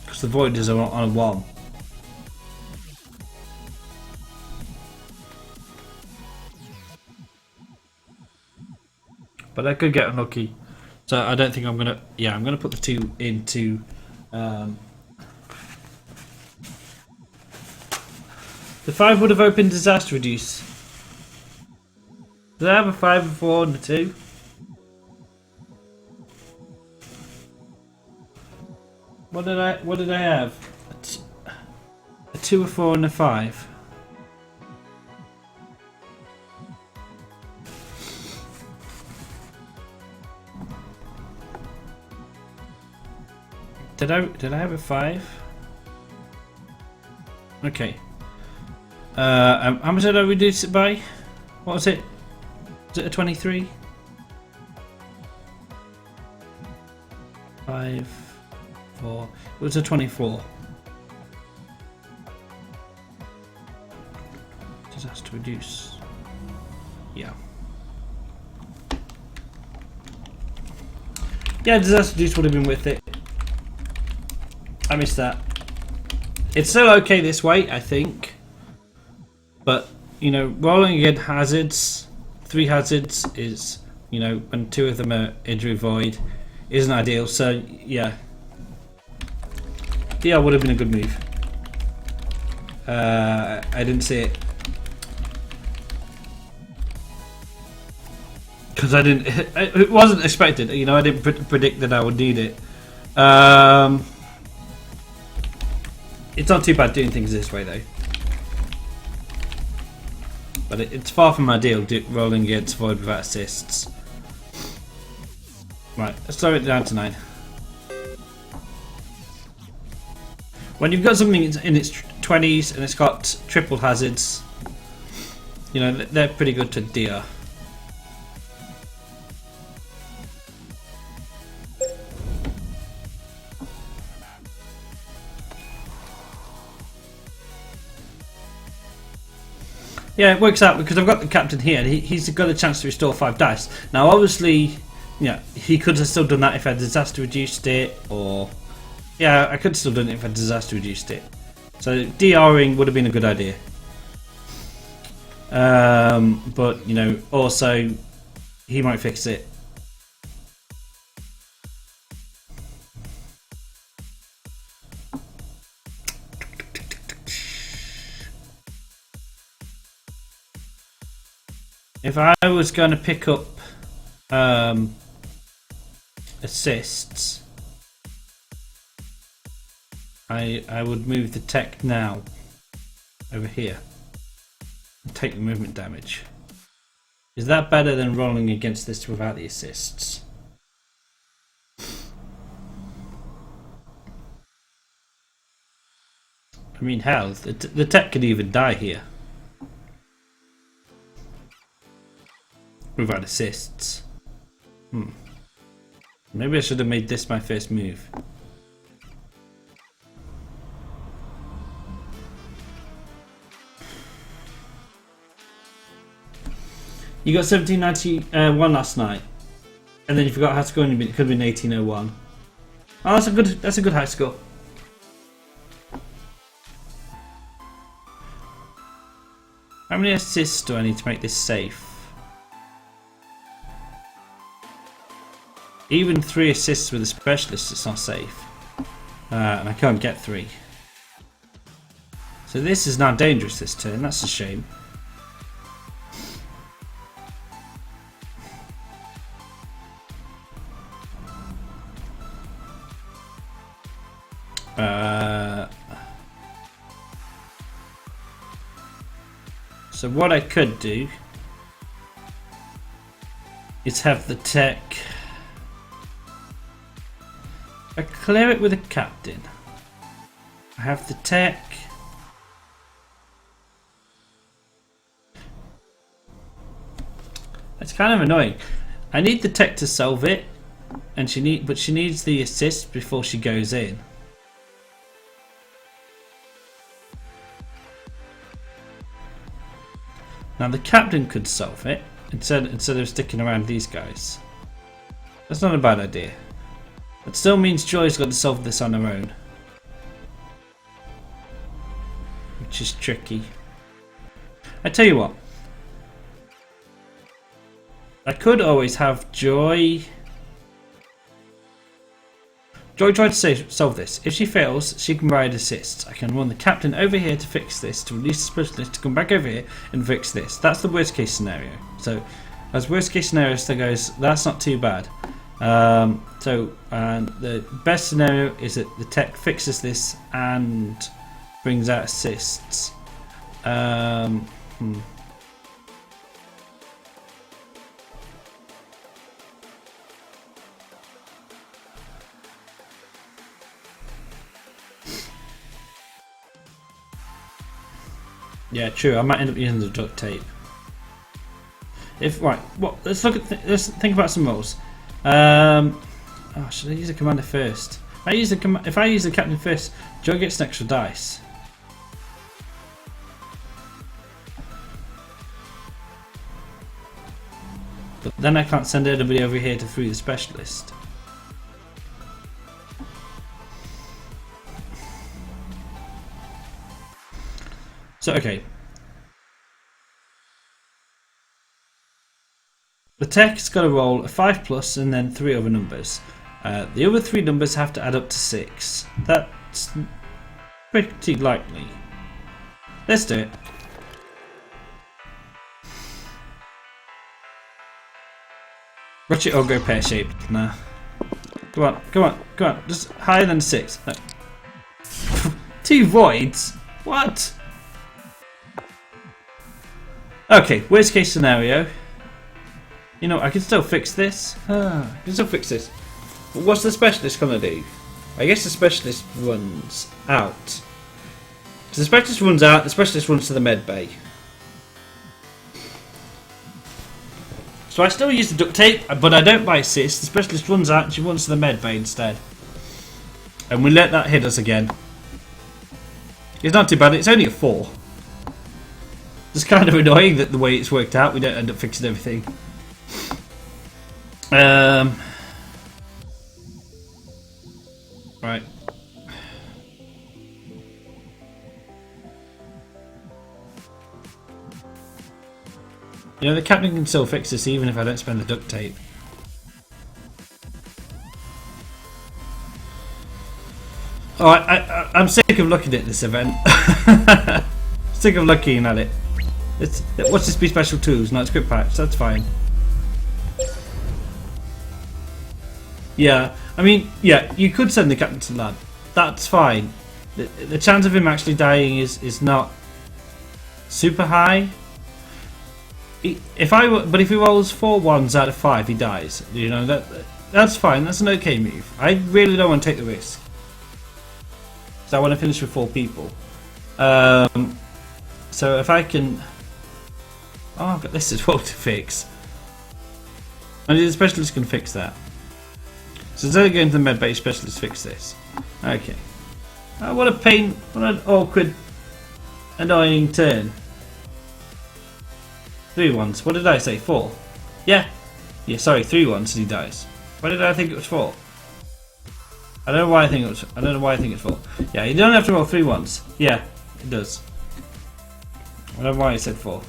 Because the voiders are on a 1. But I could get unlucky. So I don't think I'm going to... Yeah, I'm going to put the 2 into... The 5 would have opened disaster reduce. Did I have a 5, a 4 and a 2? What did I have? A 2, a 4 and a 5. Did I have a 5? Okay. How much did I reduce it by? What was it? Was it a 23? 5, 4. It was a 24. Disaster reduce. Yeah. Yeah, disaster reduce would have been with it. I missed that. It's still okay this way, I think. But, you know, rolling against hazards, 3 hazards is, you know, when 2 of them are injury void, isn't ideal. So, yeah. DR would have been a good move. I didn't see it. Because I didn't... It wasn't expected. You know, I didn't predict that I would need it. It's not too bad doing things this way, though. But it's far from ideal rolling against void without assists. Right, let's slow it down to 9. When you've got something in its 20s and it's got triple hazards, you know, they're pretty good to DR. Yeah, it works out because I've got the captain here. He's got a chance to restore 5 dice. Now, obviously, yeah, he could have still done that if I disaster reduced it, or yeah, I could have still done it if I disaster reduced it. So DRing would have been a good idea. But you know, also he might fix it. If I was going to pick up assists, I would move the tech now over here and take the movement damage. Is that better than rolling against this without the assists? I mean, hell, the tech could even die here without assists. Maybe I should have made this my first move. You got 1791 last night, and then you forgot how to score, and it could have been 1801. Oh, that's a good high score. How many assists do I need to make this safe? Even 3 assists with a specialist, it's not safe, and I can't get 3. So this is now dangerous this turn. That's a shame. So what I could do is have the tech. I clear it with a captain. I have the tech. It's kind of annoying. I need the tech to solve it, and she needs the assist before she goes in. Now the captain could solve it instead of sticking around these guys. That's not a bad idea. It still means Joy's got to solve this on her own, which is tricky. I tell you what, I could always have Joy. Joy tried to solve this. If she fails, she can ride assists. I can run the captain over here to fix this, to release the specialist, to come back over here and fix this. That's the worst case scenario. So, as worst case scenario still goes, that's not too bad. The best scenario is that the tech fixes this and brings out assists. Yeah, true. I might end up using the duct tape. Let's think about some rolls. Should I use the commander first? If I use the captain first, Joe gets an extra dice. But then I can't send anybody over here to free the specialist. So, okay. The tech's got to roll a 5+ and then 3 other numbers. The other 3 numbers have to add up to 6. That's pretty likely. Let's do it. Watch it all go pear-shaped. Nah. Come on. Just higher than 6. No. 2 voids? What? Okay, worst case scenario. You know, I can still fix this. But what's the specialist gonna do? I guess the specialist runs out. So the specialist runs out, the specialist runs to the med bay. So I still use the duct tape, but I don't buy assist. The specialist runs out and she runs to the med bay instead. And we let that hit us again. It's not too bad, it's only a 4. It's kind of annoying that the way it's worked out, we don't end up fixing everything. Right. You know, the captain can still fix this even if I don't spend the duct tape. Alright, I'm sick of looking at this event. Sick of looking at it. What's this be special tools? No, it's quick patch. That's fine. Yeah, I mean, yeah, you could send the captain to land. That's fine. The chance of him actually dying is not super high. But if he rolls 4 1s out of 5, he dies. You know that's fine. That's an okay move. I really don't want to take the risk. So I want to finish with 4 people. So if I can, oh, I've got this as well to fix. And the specialist can fix that. So instead of going to the medbay, specialist fix this. Okay. What a pain! What an awkward, annoying turn. 3 1s. What did I say? 4. Yeah. Yeah. Sorry, 3 1s and he dies. Why did I think it was 4? I don't know why I think it was. I don't know why I think it's 4. Yeah, you don't have to roll 3 1s. Yeah, it does. I don't know why I said 4.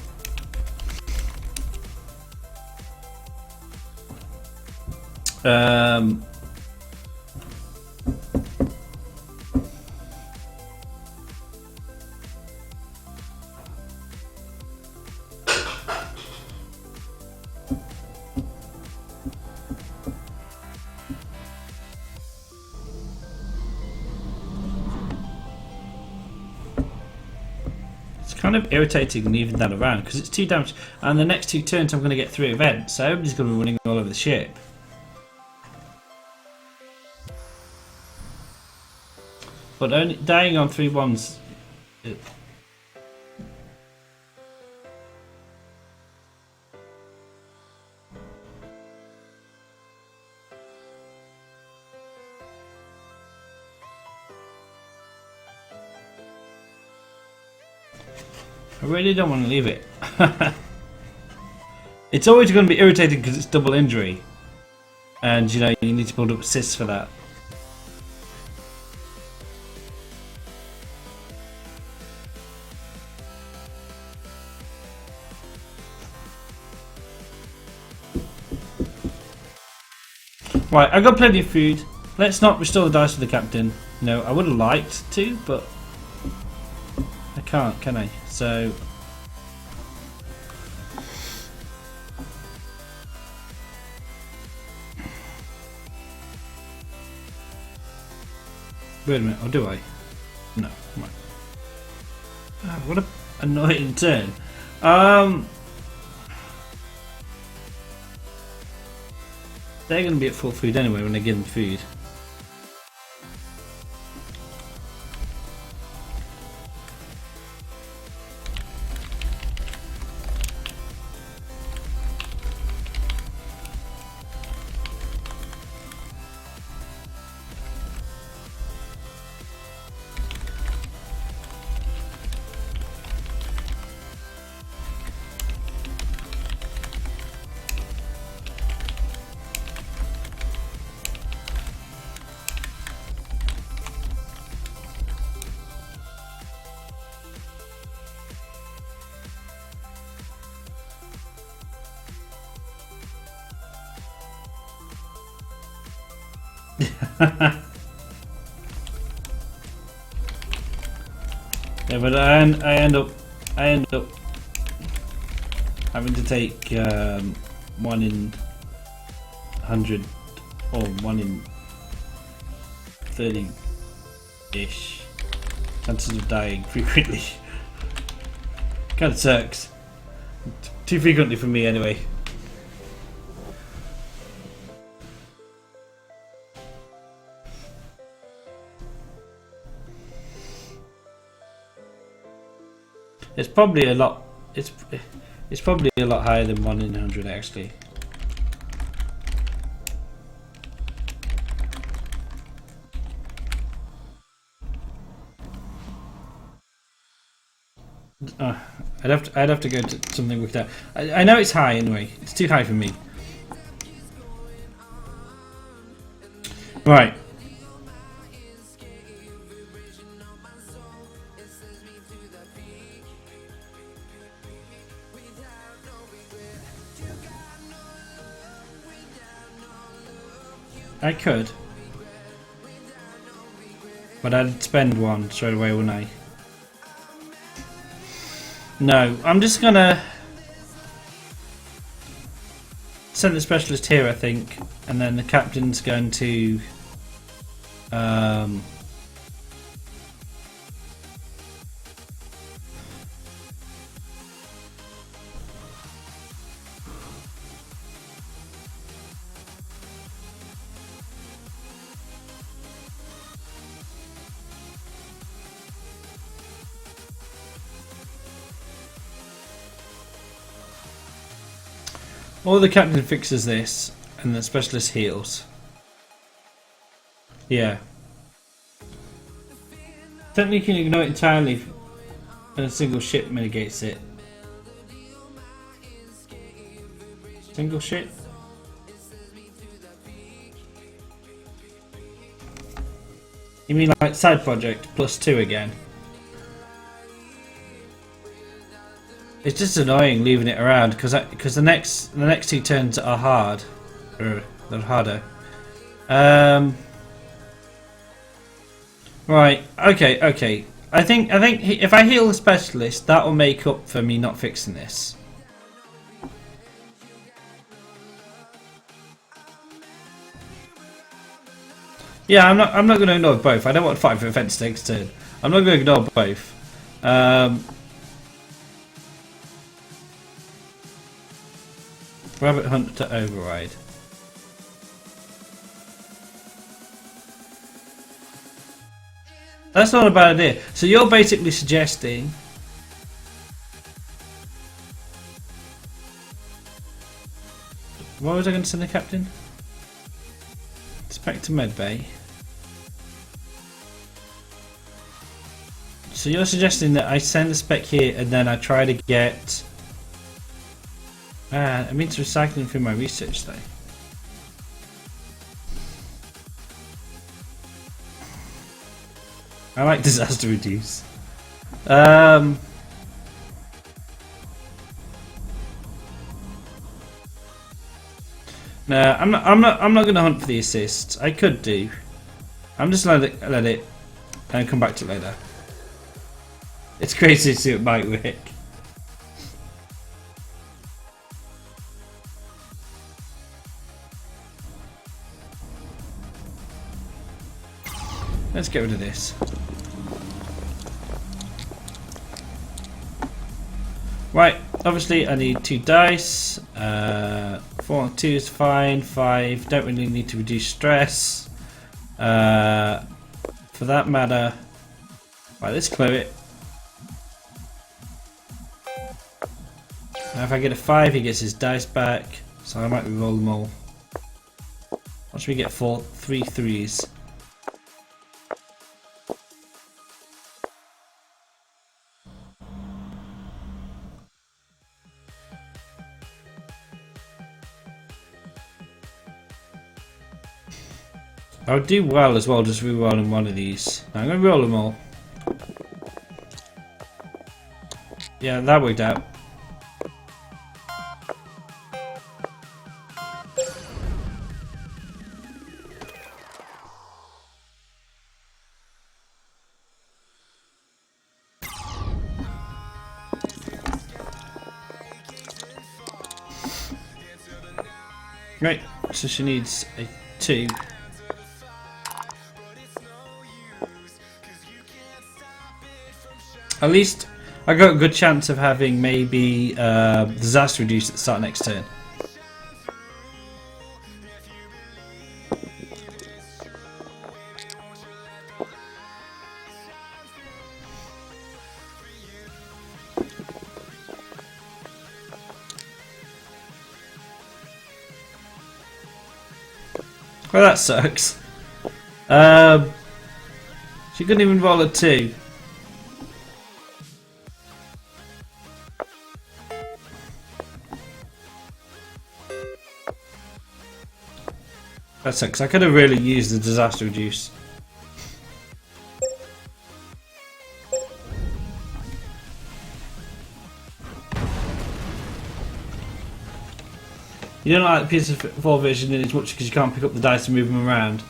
Kind of irritating leaving that around because it's 2 damage, and the next 2 turns I'm going to get 3 events, so everybody's going to be running all over the ship. But only dying on 3 1s. I really don't want to leave it. It's always going to be irritating because it's double injury, and you know you need to build up assists for that. Right, I've got plenty of food. Let's not restore the dice for the captain. No, I would have liked to, but I can't, can I? So wait a minute, or do I? No. Right. Oh, what a annoying turn. They're going to be at full food anyway when they give them food. Yeah, but I end up having to take 1 in 100 or 1 in 30-ish chances of dying frequently. Kind of sucks. Too frequently for me anyway. It's probably a lot. It's probably a lot higher than 1 in 100 actually. I'd have to go to something worked out. I know it's high anyway. It's too high for me. Right. I could, but I'd spend 1 straight away, wouldn't I? No, I'm just gonna send the specialist here, I think, and then the captain's going to or the captain fixes this and the specialist heals. Yeah. Technically you can ignore it entirely and a single ship mitigates it. Single ship? You mean like side project +2 again? It's just annoying leaving it around because the next 2 turns are hard, or they're harder. Right. Okay. I think if I heal the specialist, that will make up for me not fixing this. Yeah, I'm not going to ignore both. I don't want to fight for offense next turn. I'm not going to ignore both. Rabbit hunt to override. That's not a bad idea. So you're basically suggesting what was I going to send the captain? Spec to medbay. So you're suggesting that I send the spec here and then I try to get I mean to recycling through my research though. I like disaster reduce. No, I'm not going to hunt for the assists. I could do. I'm just let it and come back to it later. It's crazy to see it might work. Let's get rid of this. Right, obviously I need 2 dice. 4 and 2 is fine. 5, don't really need to reduce stress. For that matter. Right, let's clear it. Now if I get a 5, he gets his dice back. So I might re-roll them all. Once we get 3 3s. I would do well as well just re-rolling one of these. I'm going to roll them all. Yeah, that worked out. Right, so she needs a 2. At least I got a good chance of having maybe disaster reduce at the start of next turn. Well, that sucks. She couldn't even roll a 2. That sucks. I could have really used the disaster reduce. You don't like the PS4 version as much because you can't pick up the dice and move them around.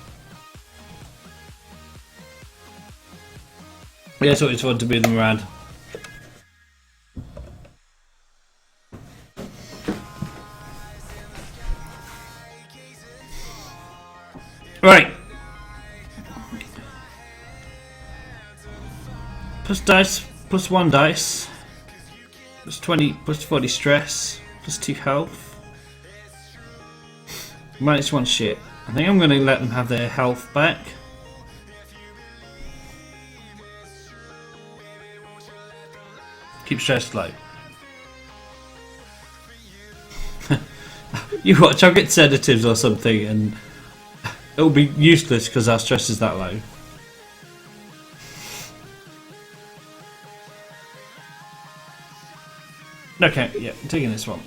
Yeah, so it's fun to move them around. Right. Plus dice, plus 1 dice. Plus 20, plus 40 stress. Plus 2 health. Minus 1 shit. I think I'm going to let them have their health back. Keep stress low. You watch, I'll get sedatives or something and it'll be useless because our stress is that low. Okay, yeah, I'm taking this one.